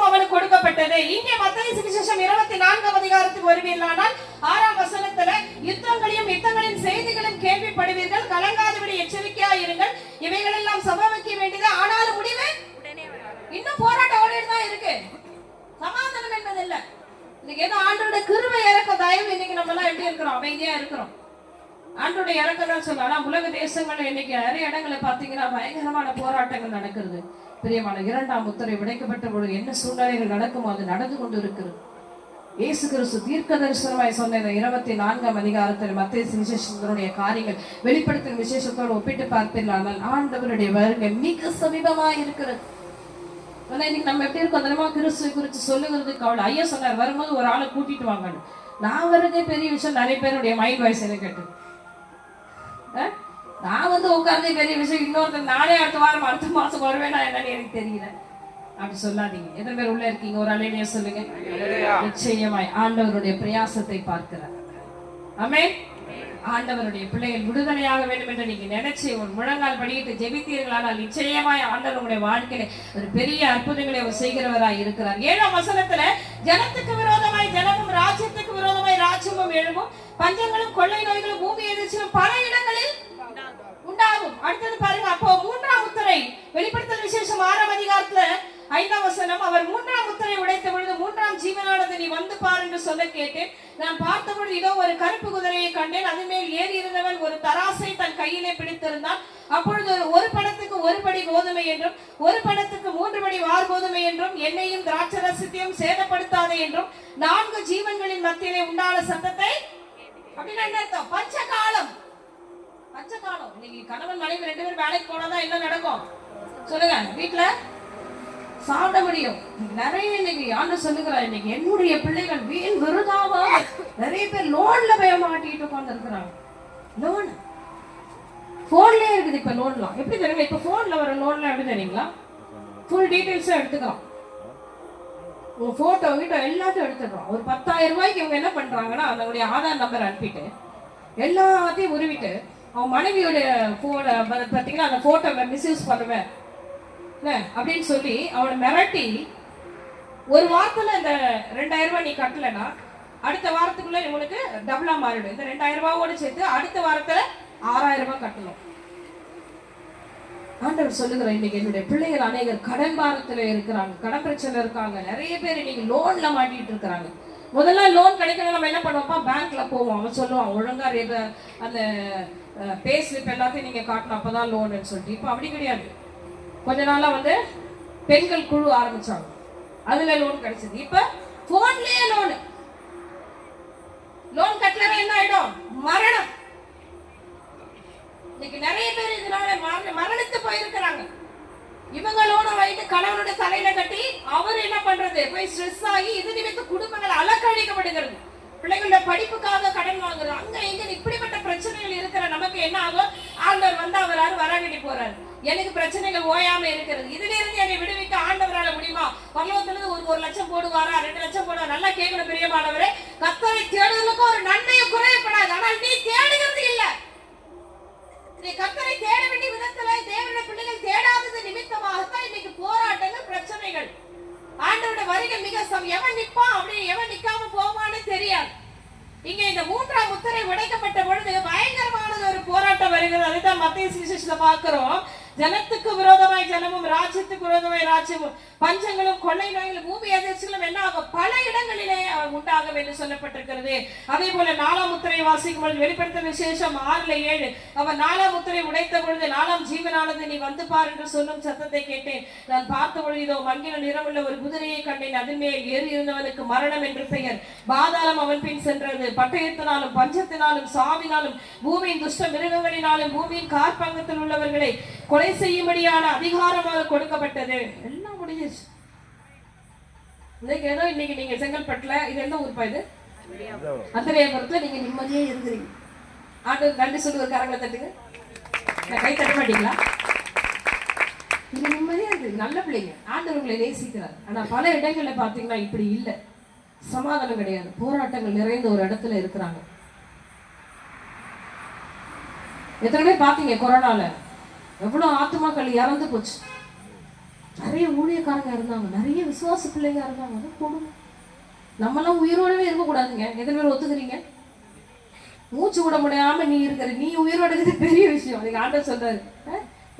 அவனுக்கு கொடுக்கப்பட்டது. இங்கே மத்தேயு சுவிசேஷம் 24ஆம் அதிகாரத்துக்கு வருவீர்களானால் 6ஆம் வசனத்துல யுத்தங்களின் செய்திகளும் கேள்விப்படுவீர்கள், கலங்காதபடி எச்சரிக்கையா இருங்கள், இவைகள் எல்லாம் சம்பவிக்க வேண்டியது, ஆனாலும் முடிவு உடனே வராது. இன்னும் போராட்டம் ஓடிட்டு தான் இருக்கு. சமாதானம் என்பது இல்ல. இன்னைக்கு ஏதோ ஆண்டோட கிருபை இறக்கம் தயவு இன்னைக்கு நம்ம எல்லாம் எப்படி இருக்கிறோம்? அமைதியா இருக்கிறோம். ஆண்டோட இறக்கம் சொல்ல. ஆனா உலக தேசங்கள்ல இன்னைக்கு நிறைய இடங்களை பாத்தீங்கன்னா பயங்கரமான போராட்டங்கள் நடக்கிறது. பிரியமான 2ஆம் முத்திரை உடைக்கப்பட்ட பொழுது என்ன சூழ்நிலைகள் நடக்குமோ அது நடந்து கொண்டு இருக்கிறது. இயேசு கிறிஸ்து தீர்க்க தரிசனமாய் சொன்ன 24ஆம் அதிகாரத்தில் மத்தேயு சுவிசேஷத்தினுடைய காரியங்கள் வெளிப்படுத்தும் விசேஷத்தோடு ஒப்பிட்டு பார்ப்பீர்களானால் ஆண்டவருடைய வருகை மிக சமீபமாய் இருக்கிறது. இன்னைக்கு நம்ம எப்படி இருக்கோம் தெரியுமா? கிறிஸ்துவை குறித்து சொல்லுகிறதுக்கு அவள் ஐயா சொன்னார், வரும்போது ஒரு ஆளை கூட்டிட்டு வாங்கன்னு. நான் வருதே பெரிய விஷயம். நிறைய பேருடைய மைண்ட் வாய்ஸ் என்ன கேட்டு நான் உட்கார்ந்தே பெரிய விஷயம். இன்னொருத்தர் நானே அடுத்த மாசம் வருவேனா என்னன்னு எனக்கு தெரியல. அப்படி சொல்லாதீங்க. எத்தனை பேர் உள்ள இருக்கீங்க? ஒரு அலையிலேயே சொல்லுங்க. நிச்சயமாய் ஆண்டவருடைய பிரயாசத்தை பார்க்கிறார். ஆமென். ஆண்டவருடைய பிள்ளைகள் விடுதலையாக வேண்டும் என்று நீங்க நினைச்சு ஒரு முழங்கால் படியிட்டு ஜெபித்தீர்களானால் நிச்சயமாய் ஆண்டவர் உங்களுடைய வாழ்க்கையில ஒரு பெரிய அற்புதங்களை அவர் செய்கிறவராய் இருக்கிறார். 7ஆம் வசனத்துல ஜனத்துக்கு விரோதமாய் ஜனமும் ராஜ்யத்துக்கு விரோதமாய் ராஜ்யமும் எழும்பும், பஞ்சங்களும் கொள்ளை நோய்களும் பூமி எதிர்ச்சியும் பல இடங்களில் உண்டாகும். அடுத்தது பாருங்க. அப்போ 3ஆம் முத்திரை வெளிப்படுத்தல் விசேஷம் 6ஆம் அதிகாரத்துல 5ஆம் வசனம், அவர் 3ஆம் முத்திரை உடைத்த பொழுது 3ஆம் ஜீவனானது நீ வந்து பார் என்று சொல்ல கேட்டேன். நான் பார்த்தபொழுது இதோ ஒரு கருப்பு குதிரையை கண்டேன். அது மேல் ஏறி இருந்தவன் ஒரு தராசை தன் கையிலே பிடித்திருந்தான். அப்பொழுது ஒரு பணத்துக்கு 1 படி கோதுமை என்றும் 1 பணத்துக்கு 3 படி வார் கோதுமை என்றும் எண்ணெயும் திராட்சரசத்தையும் சேதப்படுத்தாதே என்றும் 4 ஜீவன்களின் மத்தியிலே உண்டான சத்தத்தை. அப்படின்னா என்ன அர்த்தம்? பஞ்சகாலம். இன்னைக்கு கணவன் மனைவி 2 பேரும் வேலைக்கு போனாதான் என்ன நடக்கும் சொல்லுங்க? வீட்டுல சாப்பிட முடியும். நிறைய இன்னைக்கு ஆண்டு சொல்லுகிறார், இன்னைக்கு என்னுடைய பிள்ளைகள் வீண் விருதாவாக நிறைய பேர் லோன்ல போய் மாட்டிட்டு உட்கார்ந்து இருக்கிறாங்க. லோன் போன்லயே இருக்குது. இப்ப லோன்லாம் எப்படி தெரியுங்க? இப்ப போன்ல வர லோன்லாம் எப்படி தெரியுங்களா? ஃபுல் டீடைல்ஸும் எடுத்துக்கிறோம். உங்க போட்டோ வீட்டோ எல்லாத்தையும் எடுத்துக்கிறோம். ஒரு 10,000 ரூபாய்க்கு இவங்க என்ன பண்றாங்கன்னா அதனுடைய ஆதார் நம்பர் அனுப்பிட்டு எல்லாத்தையும் உருவிட்டு அவன் மனைவியோட போன பார்த்தீங்கன்னா அந்த போட்டோ மிஸ்யூஸ் பண்ணுவேன் அப்படின்னு சொல்லி அவனை மிரட்டி ஒரு வாரத்துல இந்த 2000 ரூபாய் நீ கட்டலன்னா அடுத்த வாரத்துக்குள்ள உங்களுக்கு டபுளா மாறிடும். இந்த 2000 ரூபாயோட சேர்த்து அடுத்த வாரத்துல 6000 ரூபாய் கட்டணும். ஆண்டவர் சொல்லுகிற இன்னைக்கு என்னுடைய பிள்ளைகள் அநேகர் கடன் பாரத்துல இருக்கிறாங்க, கடன் பிரச்சனை இருக்காங்க. நிறைய பேர் இன்னைக்கு லோன்ல மாட்டிட்டு இருக்கிறாங்க. முதல்ல லோன் கிடைக்கணும் நம்ம என்ன பண்ணுவோம்? பேங்க்ல போவோம். அவன் சொல்லுவான் ஒழுங்கா அந்த பே ஸ்லிப் எல்லாத்தையும் நீங்க காட்டணும் அப்பதான் லோன்னு சொல்லிட்டு. இப்ப அப்படி கிடையாது. கொஞ்ச நாளா பெண்கள் குழு ஆரம்பிச்சாங்க, அதுல லோன் கிடைச்சது. இப்ப போன்லயே லோன் கட்டலன்னா என்ன ஆயிடும்? மரணம். இன்னைக்கு நிறைய பேர் இதனால மரணத்து போயிருக்கிறாங்க. இவங்க லோனை வாங்கிட்டு கணவனுடைய தலையில கட்டி அவர் என்ன பண்றது? போய் ஸ்ட்ரெஸ் ஆகி இது நிமித்த குடும்பங்கள் அலக்கழிக்கப்படுகிறது. பிள்ளைகளோட படிப்புக்காக கடன் வாங்குறது. அங்க எங்க இப்படிப்பட்ட பிரச்சனைகள் இருக்கிற நமக்கு என்ன ஆகும்? ஆண்டவர் வராரு, வராங்கடி போறாரு. எனக்கு பிரச்சனைகள் ஓயாம இருக்கிறது. இதுல இருந்து என்னை விடுவிக்க ஆண்டவரால முடியுமா? பரலோகத்துல ஒரு லட்சம் போடுவாரா, 2 லட்சம் போடுவாரா? நல்லா கேட்கணும் பிரியமானவரே. கர்த்தரை தேடுவதற்கு ஒரு நன்மையும் குறையப்படாது. ஆனால் நீ தேடுகிறது இல்ல. நீ கர்த்தரை தேட வேண்டிய விதத்துல தேவனுடைய பிள்ளைகள் தேடாதது நிமித்தமாகத்தான் இன்னைக்கு போராட்டங்கள், பிரச்சனைகள். ஆண்டவருடைய வருகை மிக எவன் நிப்பான் அப்படி எவன் நிக்காம போவான்னு தெரியாது. இங்க இந்த 3ஆம் முத்திரை உடைக்கப்பட்ட பொழுது பயங்கரமானது ஒரு போராட்டம் வருகிறது. அதுதான் மத்தேயு சுவிசேஷத்துல பார்க்கிறோம். ஜனத்துக்கு விரோதமாய் ஜனமும் ராஜ்யத்துக்கு விரோதமாய் ராஜ்யமும் பஞ்சங்களும் கொள்ளை நோய்களும் பூமி எதிர்ச்சிகளும் என்ன ஆகும்? பல இடங்களிலே உண்டாகும் என்று சொல்லப்பட்டிருக்கிறது. அதே போல 4ஆம் முத்திரை வாசிக்கும் பொழுது வெளிப்படுத்தல் விசேஷம் 6:7 அவன் 4ஆம் முத்திரை உடைத்த பொழுது 4ஆம் ஜீவனானது நீ வந்து பார் என்று சொல்லும் சத்தத்தை கேட்டேன். நான் பார்த்த பொழுது இதோ மங்கின நிறமுள்ள ஒரு குதிரையை கண்டேன். அதன் மேல் ஏறி இருந்தவனுக்கு மரணம் என்று பெயர். பாதாளம் அவன் பின் சென்றது. பட்டயத்தினாலும் பஞ்சத்தினாலும் சாவினாலும் பூமியின் துஷ்ட மிருகங்களினாலும் பூமியின் காற்பங்கத்தில் உள்ளவர்களை கொலை செய்யும்படியான அதிகாரமாக கொடுக்கப்பட்டது. எல்லாம் முடிஞ்சிச்சு. இன்னைக்கு நீங்க செங்கல்பட்டுல இது எந்த ஊர் பாயுது? அந்தரையாபுரத்துல நீங்க நிம்மதியா இருக்கிறீங்க. ஆண்டு நன்றி சொல்லுங்க, கரங்களை தட்டுங்க. கை தட்ட மாட்டீங்களா? நீங்க நிம்மதியா இருக்கு. நல்ல பிள்ளைங்க, ஆண்டவர் உங்களை நேசிக்கிறார். ஆனா பல இடங்கள்ல பாத்தீங்கன்னா இப்படி இல்ல, சமாதானம் கிடையாது, போராட்டங்கள் நிறைந்த ஒரு இடத்துல இருக்கிறாங்க. எத்தனை பேர் பாத்தீங்க கொரோனால எவ்வளவு ஆத்துமாக்கள் இறந்து போச்சு. நிறைய ஊழியக்காரங்க இருந்தாங்க, நிறைய விசுவாச பிள்ளைங்க இருந்தாங்க. அது கொடுங்க. நம்மளாம் உயிரோடவே இருக்கக்கூடாதுங்க. எத்தனை பேர் ஒத்துக்கிறீங்க? மூச்சு விட முடியாம நீ இருக்கிற, நீ உயிரோட இருக்கிறது பெரிய விஷயம். அதுக்கு ஆண்டவர் சொல்றாரு,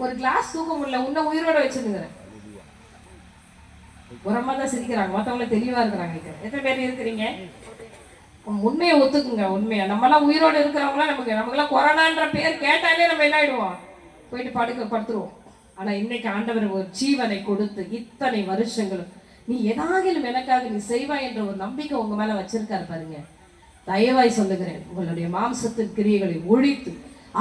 ஒரு கிளாஸ் தூக்க முடியல, உன்னை உயிரோட வச்சிருந்துக்கிறேன். ஒரு அம்மா தான் சிரிக்கிறாங்க, மற்றவங்கள தெளிவா இருக்கிறாங்க. எத்தனை பேர் இருக்கிறீங்க? உண்மையை ஒத்துக்குங்க. உண்மையா நம்மளாம் உயிரோடு இருக்கிறவங்களாம் நமக்கெல்லாம் கொரோனான்ற பேர் கேட்டாலே நம்ம என்ன ஆயிடுவோம், போயிட்டு படுத்துருவோம். ஆனா இன்னைக்கு ஆண்டவர் ஒரு ஜீவனை கொடுத்து இத்தனை வருஷங்களும் நீ ஏதாகிலும் எனக்காக நீ செய்வாய் என்ற ஒரு நம்பிக்கை உங்க மேல வச்சிருக்காரு பாருங்க. தயவாய் சொல்லுகிறேன், உங்களுடைய மாம்சத்தின் கிரியைகளை ஒழித்து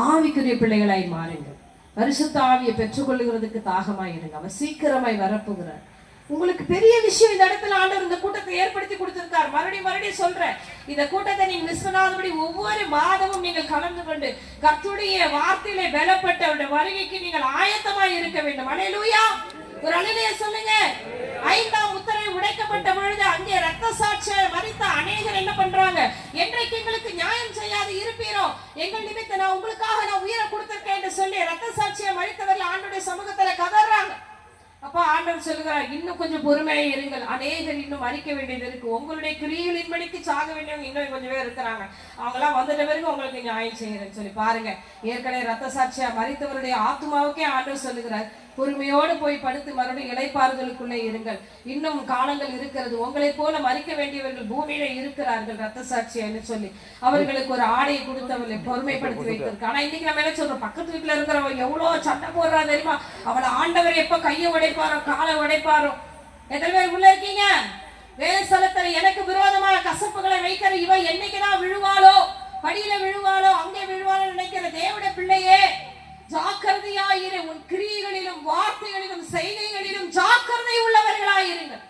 ஆவிக்குரிய பிள்ளைகளாய் மாறுங்கள். பரிசுத்த ஆவியை பெற்றுக்கொள்ளுகிறதுக்கு தாகமாய் இருங்க. அவர் சீக்கிரமாய் வரப்போகிறார். உங்களுக்கு பெரிய விஷயம் இந்த இடத்துல ஆண்டவர் இந்த கூட்டத்தை ஏற்படுத்தி கொடுத்திருக்கார். மறுபடியும் சொல்றேன், இந்த கூட்டத்தை நீங்க மிஸ் பண்ணாதபடி ஒவ்வொரு மாதமும் நீங்கள் கலந்து கொண்டு கர்த்தருடைய வார்த்தையிலே பலப்பட்ட அவருடைய வருகைக்கு நீங்கள் ஆயத்தமாய் இருக்க வேண்டும். அல்லேலூயா. ஒரு அல்லேலூயா சொல்லுங்க. 5ஆம் உத்தரவு உடைக்கப்பட்ட பொழுது அங்கே ரத்த சாட்சியை மரித்த அநேகர் என்ன பண்றாங்க, என்றைக்கு எங்களுக்கு நியாயம் செய்யாது இருப்பீரோ, எங்கள் நிமித்த நான் உங்களுக்காக நான் உயிரை கொடுத்திருக்கேன் என்று சொல்லி ரத்த சாட்சியை மரித்தவர்கள் ஆண்டவருடைய சமூகத்துல கதறாங்க. அப்ப ஆண்டவர் சொல்லுகிறார், இன்னும் கொஞ்சம் பொறுமையை இருங்கள். அநேகர் இன்னும் மறிக்க வேண்டியது இருக்கு. உங்களுடைய கிரியைகளின் படிக்கு சாக வேண்டியவங்க இன்னும் கொஞ்சம் பேர் இருக்கிறாங்க. அவங்களாம் வந்துட்ட பிறகு உங்களுக்கு நியாயம் செய்யறேன்னு சொல்லி பாருங்க. ஏற்கனவே ரத்த சாட்சியா மரித்தவருடைய ஆத்மாவுக்கே ஆண்டவர் சொல்லுகிறார், பொறுமையோடு போய் படுத்து மறுபடியும் இளைப்பாறுதலுக்குள்ளே இருங்கள். இன்னும் காலங்கள் இருக்கிறது. உங்களை போல மறிக்க வேண்டியவர்கள் பூமியில இருக்கிறார்கள் ரத்த சாட்சியான்னு சொல்லி அவர்களுக்கு ஒரு ஆடையை கொடுத்து அவர்களை பொறுமைப்படுத்தி வைத்திருக்கு. ஆனா இன்னைக்கு நம்ம என்ன சொல்றோம், பக்கத்து வீட்டுல இருக்கிறவங்க எவ்வளவு சண்டை போடுறா தெரியுமா, அவளை ஆண்டவர் எப்ப கையை உடைப்பாரோ காலை உடைப்பாரோ. எத்தனை பேர் உள்ள இருக்கீங்க? வேலை ஸ்தலத்துல எனக்கு விரோதமான கசப்புகளை வைக்கிற இவ என்னைக்குதான் விழுவாளோ, படியில விழுவாளோ, அங்கே விழுவாளோ நினைக்கிற தேவனுடைய பிள்ளையே, ஜாக்கிரதையாயிரு. உன் கிரியைகளிலும் வார்த்தைகளிலும் செய்கைகளிலும் ஜாக்கிரதை உள்ளவர்களாயிருங்கள்.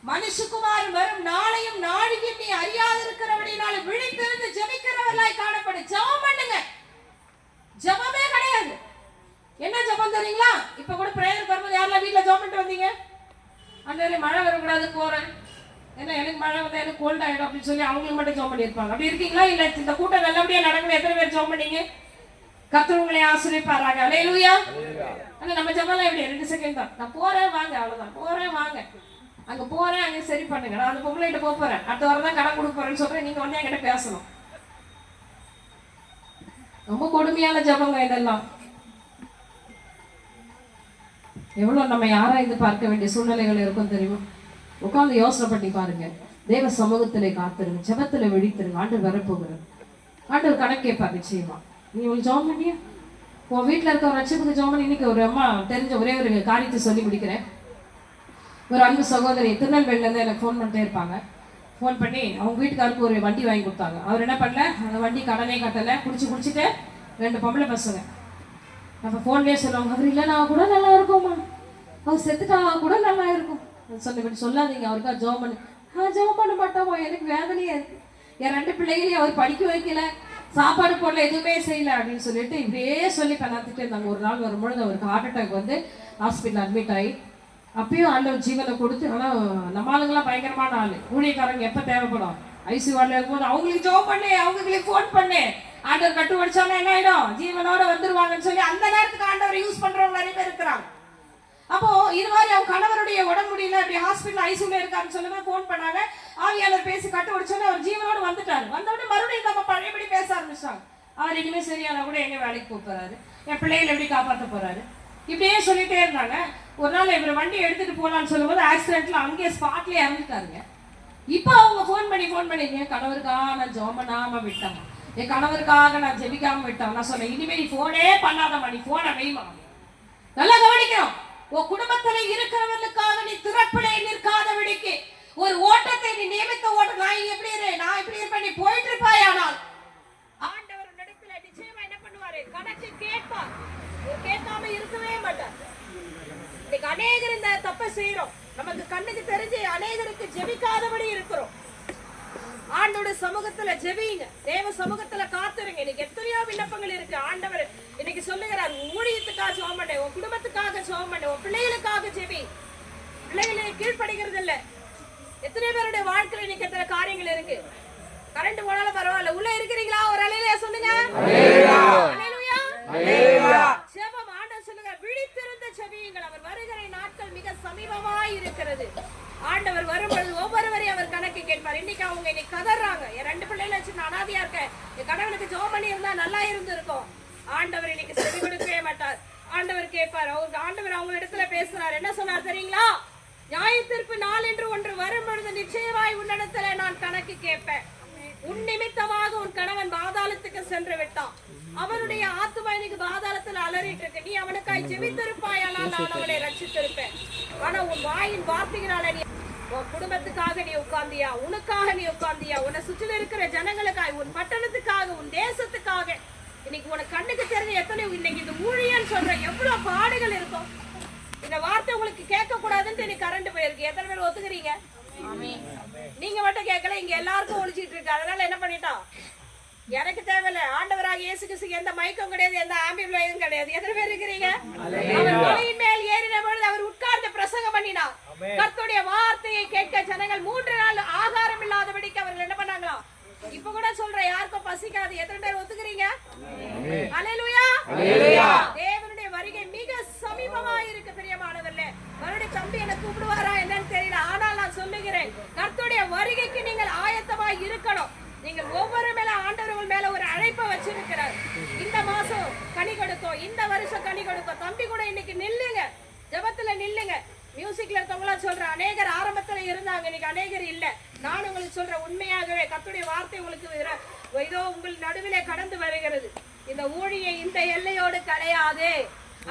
மனுஷகுமாரன் வரும் நாளையும் நாளையும் நீ அறியாதிருக்கிறபடினால விழித்திருந்து ஜெபிக்கிறவர்களாய் காணப்படு. ஜெபம் பண்ணுங்க. ஜெபமே கிடையாது. என்ன ஜெபம் தெரியுங்களா? இப்ப கூட பிரேயர் வரும்போது யாரெல்லாம் வீட்டுல ஜெபம் பண்ணிட்டு வந்தீங்க? அந்த மழை வரக்கூடாது போறேன், ஏன்னா எனக்கு மழை வந்து எனக்கு கோல்ட் ஆயிடும் அப்படின்னு சொல்லி அவங்களுக்கு மட்டும் ஜெபம் பண்ணியிருப்பாங்க. அப்படி இருக்கீங்களா? இல்ல இந்த கூட்டம் நல்லபடியா நடக்கணும் எத்தனை பேர் ஜெபம் பண்ணீங்க? கர்த்தர் உங்களை ஆசீர்வதிப்பாராக. அல்லேலூயா. ஆனா நம்ம ஜெபம்லாம் எப்படி 2 செகண்ட் தான். நான் போறேன் வாங்க, அவ்வளவுதான். போறேன் வாங்க, அங்க போறேன் அங்க சரி பண்ணுங்க, நான் அந்த பொம்பளைகிட்ட போறேன், அடுத்த வாரம் தான் கடன் கொடுக்க போறேன்னு சொல்றேன், நீங்க வந்து என்கிட்ட பேசணும். ரொம்ப கொடுமையான ஜெபங்க இதெல்லாம். எவ்வளவு நம்ம ஆராய்ந்து பார்க்க வேண்டிய சூழ்நிலைகள் இருக்கும் தெரியுமா? உட்கார்ந்து யோசனை பண்ணி பாருங்க. தேவ சமூகத்திலே காத்திருங்க, ஜெபத்துல விழித்திருங்க. ஆண்டவர் வரப்போகிறார். ஆண்டவர் கணக்கு கேட்பார் நிச்சயமா. நீ உங்களுக்கு ஜெபம் பண்ணியா? உன் வீட்டில் இருக்க ஒரு லட்சத்துக்கு ஜெபம் பண்ணி. இன்னைக்கு ஒரு அம்மா தெரிஞ்ச ஒரே ஒரு காரியத்தை சொல்லி முடிக்கிறேன். ஒரு அன்பு சகோதரி திருநெல்வேலியிலேருந்து எனக்கு ஃபோன் பண்ணிட்டே இருப்பாங்க. ஃபோன் பண்ணி அவங்க வீட்டுக்காருக்கு ஒரு வண்டி வாங்கி கொடுத்தாங்க. அவர் என்ன பண்ணல, அந்த வண்டி கடனே கட்டலை, குடிச்சிட்டு 2 பொம்பளை பசங்க. அப்போ ஃபோன்லேயே சொல்லுவாங்க, அவர் இல்லைனா கூட நல்லா இருக்கும்மா, அவர் செத்துட்டா கூட நல்லா இருக்கும். சொன்னபடி சொல்லாதீங்க, அவருக்கா ஜெபம் பண்ணு. ஜெபம் பண்ண மாட்டோமா, எனக்கு வேதனையா இருக்கு. என் 2 பிள்ளைகளையும் அவர் படிக்க வைக்கல, சாப்பாடு போடல, எதுவுமே செய்யல அப்படின்னு சொல்லிட்டு இப்படியே சொல்லி பண்ணாத்துட்டு இருந்தாங்க. ஒரு நாள் வரும்பொழுது அவருக்கு ஹார்ட் அட்டாக் வந்து ஹாஸ்பிட்டல் அட்மிட் ஆகி, அப்பயும் ஆண்டவர் ஜீவனை கொடுத்து. ஆனால் நம்ம ஆளுங்கெல்லாம் பயங்கரமான ஆளு. ஊழியக்காரங்க எப்போ தேவைப்படும், ஐசி வார்டில் இருக்கும்போது அவங்களுக்கு ஜெபம் பண்ணு, அவங்களுக்கு ஃபோன் பண்ணு, ஆண்டவர் கட்டு வடிச்சாலும் என்ன ஆயிடும், ஜீவனோட வந்துருவாங்கன்னு சொல்லி அந்த நேரத்துக்கு ஆண்டவர் யூஸ் பண்றவங்க நிறைய பேர் இருக்கிறாங்க. அப்போ இது மாதிரி அவங்க கணவருடைய உடம்பு முடியல, அப்படி ஹாஸ்பிட்டல் ஐசியூல இருக்காருன்னு சொல்லுங்க ஃபோன் பண்ணாங்க. ஆவியாளர் பேசி கட்டு உடச்சோன்னே அவர் ஜீவனோடு வந்துட்டாரு. வந்தோடனே மறுபடியும் நம்ம பழையபடி பேச ஆரம்பிச்சாங்க. அவர் இனிமே சரியானா கூட எங்க வேலைக்கு போறாரு, என் பிள்ளைகளை எப்படி காப்பாற்ற போறாரு, இப்படியே சொல்லிட்டே இருந்தாங்க. ஒரு நாள் இவர் வண்டி எடுத்துட்டு போலான்னு சொல்லும்போது ஆக்சிடென்ட்ல அங்கேயே ஸ்பாட்லயே இறந்துட்டாருங்க. இப்போ அவங்க ஃபோன் பண்ணி என் கணவருக்காக நான் ஜெபம் பண்ணாம விட்டாங்க, என் கணவருக்காக நான் ஜெபிக்காம விட்டாங்க. நான் சொன்னேன், இனிமே நீ ஃபோனே பண்ணாதம்மா, நீ ஃபோனை வைமா. நல்லா கவனிக்கணும். உன் குடும்பத்துல இருக்கிறவர்களுக்காக நீ திறப்பிலே நிற்காதபடிக்கு ஒரு ஓட்டத்தை நீ நியமித்த ஓட்டம். நான் இப்படி இருப்பேன், நீ போயிட்டு இருப்பாய். ஆனால் ஆண்டவர் நடத்துல நிச்சயமா என்ன பண்ணுவாரு, கணக்கு கேட்பார். கேட்காம இருக்கவே மாட்டார். இன்னைக்கு அநேகர் இந்த தப்பை செய்யறோம். நமக்கு கண்ணுக்கு தெரிஞ்சு அநேகருக்கு ஜெபிக்காதபடி இருக்கிறோம். ஆண்டோட சமூகத்துல ஜெபிங்க, தேவ சமூகத்துல காத்துருங்க. இன்னைக்கு எத்தனையோ விண்ணப்பங்கள் இருக்கு. ஆண்டவர் இன்னைக்கு சொல்லுகிறார், ஊழியத்துக்காக ஜெபம் பண்ணு, உன் குடும்பத்துக்காக ஜெபம் பண்ணு, உன் பிள்ளைகளுக்காக ஜெபி. பிள்ளைகளை கீழ்படுகிறது இல்ல. எத்தனை பேருடைய வாழ்க்கையில இன்னைக்கு எத்தனை காரியங்கள் இருக்கு. கரண்ட் போனாலும் பரவாயில்ல, உள்ள இருக்கிறீங்களா? ஒரு அல்லேலூயா சொல்லுங்க. ஜெபம் ஆண்டவர் ஆண்டவர் வரும்பொழுது ஒவ்வொருவரையும் அவர் கணக்கு கேட்பார். இன்னைக்கு அவங்க இன்னைக்கு கதறாங்க, என் 2 பிள்ளைகளை வச்சு நான் அனாதையா இருக்கேன், என் கடவுளுக்கு ஜெபம் பண்ணி இருந்தா நல்லா இருந்து இருக்கும். ஆண்டவர் இன்னைக்கு செவி கொடுக்கவே மாட்டார். ஆண்டவர் கேட்பார். ஆண்டவர் அவங்க இடத்துல பேசுறாரு. என்ன சொன்னார் தெரியுங்களா? நியாயத்தீர்ப்பு நாள் என்று ஒன்று வரும்பொழுது நிச்சயமாய் உன்னிடத்துல நான் கணக்கு கேட்பேன். உன் நிமித்தமாக உன் கணவன் பாதாளத்துக்கு சென்று விட்டான், அவனுடைய ஆத்துமா இன்னைக்கு பாதாளத்துல அலறிட்டு இருக்கு. நீ அவனுக்காய் ஜெபித்திருப்பாயானால் நான் அவனை ரட்சித்திருப்பேன். ஆனா உன் வாயின் வார்த்தைகளால நீ உன் குடும்பத்துக்காக நீ உட்கார்ந்தியா, உனக்காக நீ உட்கார்ந்தியா, உன்னை சுற்றில இருக்கிற ஜனங்களுக்காக, உன் பட்டணத்துக்காக, உன் தேசத்துக்காக. இன்னைக்கு உனக்கு கண்ணுக்கு தெரிஞ்ச எத்தனை இன்னைக்கு இந்த ஊழியன்னு சொல்ற எவ்வளவு பாடுகள் இருக்கும். இந்த வார்த்தை உங்களுக்கு கேட்க கூடாதுன்னு இன்னைக்கு கரண்ட் போயிருக்கு. எத்தனை பேர் ஒத்துக்கிறீங்க? நீங்க மட்டும் கேட்கல, இங்க எல்லாருக்கும் ஒழிச்சிட்டு இருக்கு. அதனால என்ன பண்ணிட்டான்? எனக்கு தேவையில்ல. ஆண்டவராக இயேசு கிறிஸ்துக்கு எந்த மயக்கம் கிடையாது, எந்த ஆம்பிளையும் கிடையாது. எத்தனை பேர் இருக்கிறீங்க? அவர் மலையின் மேல் ஏறின பொழுது அவர் உட்கார்ந்து பிரசங்கம் பண்ணினார். கர்த்தருடைய வார்த்தையை கேட்க ஜனங்கள் 3 நாள் ஆகாரம் இல்லாதபடிக்கு அவர்கள் என்ன பண்ணாங்களாம்? இப்ப கூட சொல்ற யாருக்கும் பசிக்காது. எத்தனை பேர் ஒத்துக்கிறீங்க? அல்லேலூயா. தேவனுடைய வருகை மிக சமீபமா இருக்கு பிரியமானவர்களே. மறுபடியும் தம்பி என்ன கூப்பிடுவாரா என்னன்னு தெரியல. ஆனால் நான் சொல்லுகிறேன், கர்த்தருடைய வருகைக்கு நீங்கள் ஆயத்தமா இருக்கணும். நீங்கள் ஒவ்வொரு மேல ஆண்டவர்கள் மேல ஒரு அழைப்பை வச்சிருக்கிறார். இந்த மாசம் கனி கொடுத்தோம், இந்த வருஷம் கனி கொடுத்தோம். தம்பி கூட இன்னைக்கு நில்லுங்க, ஜெபத்துல நில்லுங்க. மியூசிக்ல இருக்கவங்களா சொல்றேன், அநேகர் ஆரம்பத்துல இருந்தாங்க, இன்னைக்கு அநேகர் இல்ல. நான் உங்களுக்கு சொல்றேன், உண்மையாகவே கர்த்தருடைய வார்த்தை உங்களுக்கு இதோ உங்கள் நடுவிலே கடந்து வருகிறது. இந்த ஊழியை இந்த எல்லையோடு கிடையாது,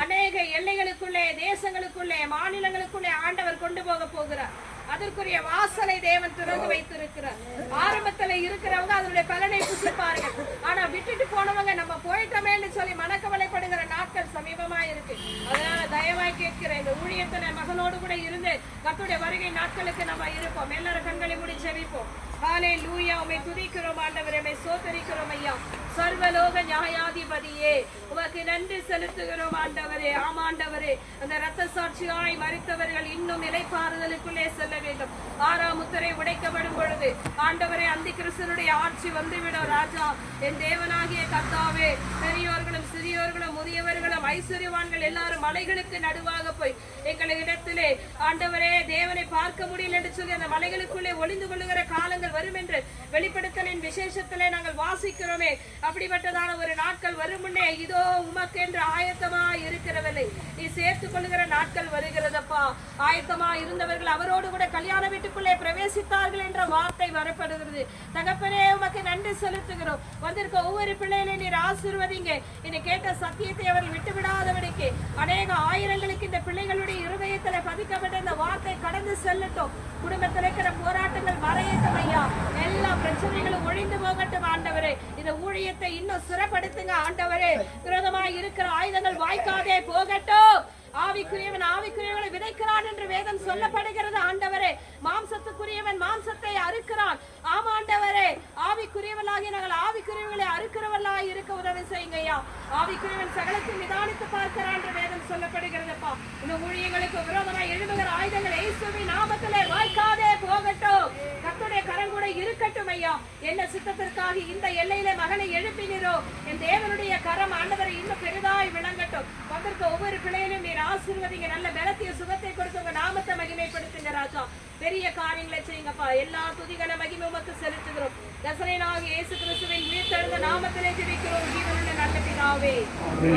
அநேக எல்லைகளுக்குள்ளே, தேசங்களுக்குள்ளே, மாநிலங்களுக்குள்ளே ஆண்டவர் கொண்டு போக போகிறார். அதற்குரிய வாசலை தேவன் திறந்து வைத்திருக்கிறார். ஆரம்பத்துல இருக்கிறவங்க அதனுடைய பலனை புசிப்பார்கள். ஆனா விட்டுட்டு போனவங்க நம்ம போயிட்டோமேன்னு சொல்லி மனக்கவலைப்படுகிற நாட்கள் சமீபமா இருக்கு. அதனால தயவாய் கேட்கிறேன், இந்த ஊழியத்துல மகனோடு கூட இருந்து கர்த்தருடைய வருகை நாட்களுக்கு நம்ம இருப்போம். எல்லாரும் கண்களை மூடி ஜெபிப்போம். ஹல்லேலூயா. உம்மை துதிக்கிறோம் ஆண்டவரே, உம்மை ஸ்தோத்திரிக்கிறோம் ஐயா. சர்வலோக நியாயாதிபதியே, உமக்கு நன்றி செலுத்துகிறோம் ஆண்டவரே. ஆமாண்டவரே, அந்த இரத்த சாட்சியாய் மரித்தவர்கள் இன்னும் இளைப்பாறுதலுக்குள்ளே செல்ல வேண்டும். 6ஆம் முத்திரை உடைக்கப்படும் பொழுது ஆண்டவரே அந்தி கிறிஸ்துனுடைய ஆட்சி வந்துவிடும் ராஜா. என் தேவனாகிய கர்த்தாவே, பெரியோர்களும் சிறியோர்களும் முதியவர்களும் ஐஸ்வர்யவான்கள் எல்லாரும் மலைகளுக்கு நடுவாக போய் எங்களிடத்திலே ஆண்டவரே தேவனை பார்க்க முடியல என்று சொல்லி அந்த மலைகளுக்குள்ளே ஒளிந்து கொள்ளுகிற காலங்கள் வரும் என்று வெளிப்படுத்தலின் விசேஷத்திலே நாங்கள் வாசிக்கிறோமே. அப்படிப்பட்டதான ஒரு நாட்கள் வரும் முன்னே இதோ உமக்கென்று ஆயத்தமா இருக்கிறவில்லை, நீ சேர்த்துக் கொள்ளுகிற நாட்கள் வருகிறதப்பா. ஆயத்தமா இருந்தவர்கள் அவரோடு கூட கல்யாண வீட்டுக்குள்ளே பிரவேசித்தார்கள் என்ற வார்த்தை வரப்படுகிறது. தகப்பனே, உமக்கு நன்றி செலுத்துகிறோம். வந்திருக்க ஒவ்வொரு பிள்ளைகளையும் நீர் ஆசீர்வதிங்க. இனி கேட்ட சத்தியத்தை அவர்கள் விட்டு விடாதபடிக்கு அநேக ஆயிரங்களுக்கு இந்த பிள்ளைகளுடைய இருதயத்தில் பதிக்கப்பட்ட இந்த வார்த்தை கடந்து செல்லட்டும். குடும்பத்தில் இருக்கிற போராட்டங்கள் மறையட்டும் ஐயா. எல்லா பிரச்சனைகளும் ஒழிந்து போகட்டும் ஆண்டவரே. இந்த ஊழியத்தை இன்னும் சிறப்படுத்துங்க ஆண்டவரே. விரோதமாய் இருக்கிற ஆயுதங்கள் வாய்க்காதே போகட்டும். ஆவிக்குரியவனை விதைக்கிறான் என்று வேதம் சொல்லப்படுகிறது ஆண்டவரே. மாம்சத்துக்குரியவன் மாம்சத்தை அறுக்கிறான். ஆமா ஆண்டவரே, ஆவிக்குரியவர்களாகி நாங்கள் ஆவிக்குரியவர்களை அறுக்கிறவர்களாய் இருக்க உதவி செய்யுங்க ஐயா. ஆவிக்குரியவன் சகலத்தை நிதானித்து பார்க்கிறான் என்று வேதம் சொல்லப்படுகிறதுப்பா. இந்த ஊழியங்களுக்கு விரோதமாய் எழுதுகிற ஆயுதங்கள் இயேசுவின் நாமத்திலே வாய்க்காதே போகட்டும். கர்த்தருடைய கரம் கூட இருக்கட்டும் ஐயா. என்ன சித்தத்திற்காக இந்த எல்லையிலே மகனை எழுப்பினீரோ, என் தேவனுடைய கரம் ஆண்டவரை இன்னும் பெரிதாய் விளங்கட்டும். வந்திருக்க ஒவ்வொரு பிள்ளையிலும் நீர் ஆசீர்வதிங்க. நல்ல பலத்திய சுகத்தை கொடுத்து உங்க நாமத்தை மகிமைப்படுத்துங்க ராஜா. பெரிய காரியங்களை செய்யுங்கப்பா. எல்லா துதிகன மகிமை உமக்கு செலுத்துகிறோம். நசரேயனாகிய இயேசு கிறிஸ்துவின் உயிர்த்தெழுந்த நாமத்திலே ஜெபிக்கிறோம் ஜீவனுள்ள நல்ல பிதாவே.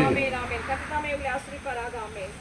ஆமென் ஆமென். கர்த்தர் தாமே உங்களை ஆசீர்வதிப்பாராக. ஆமென்.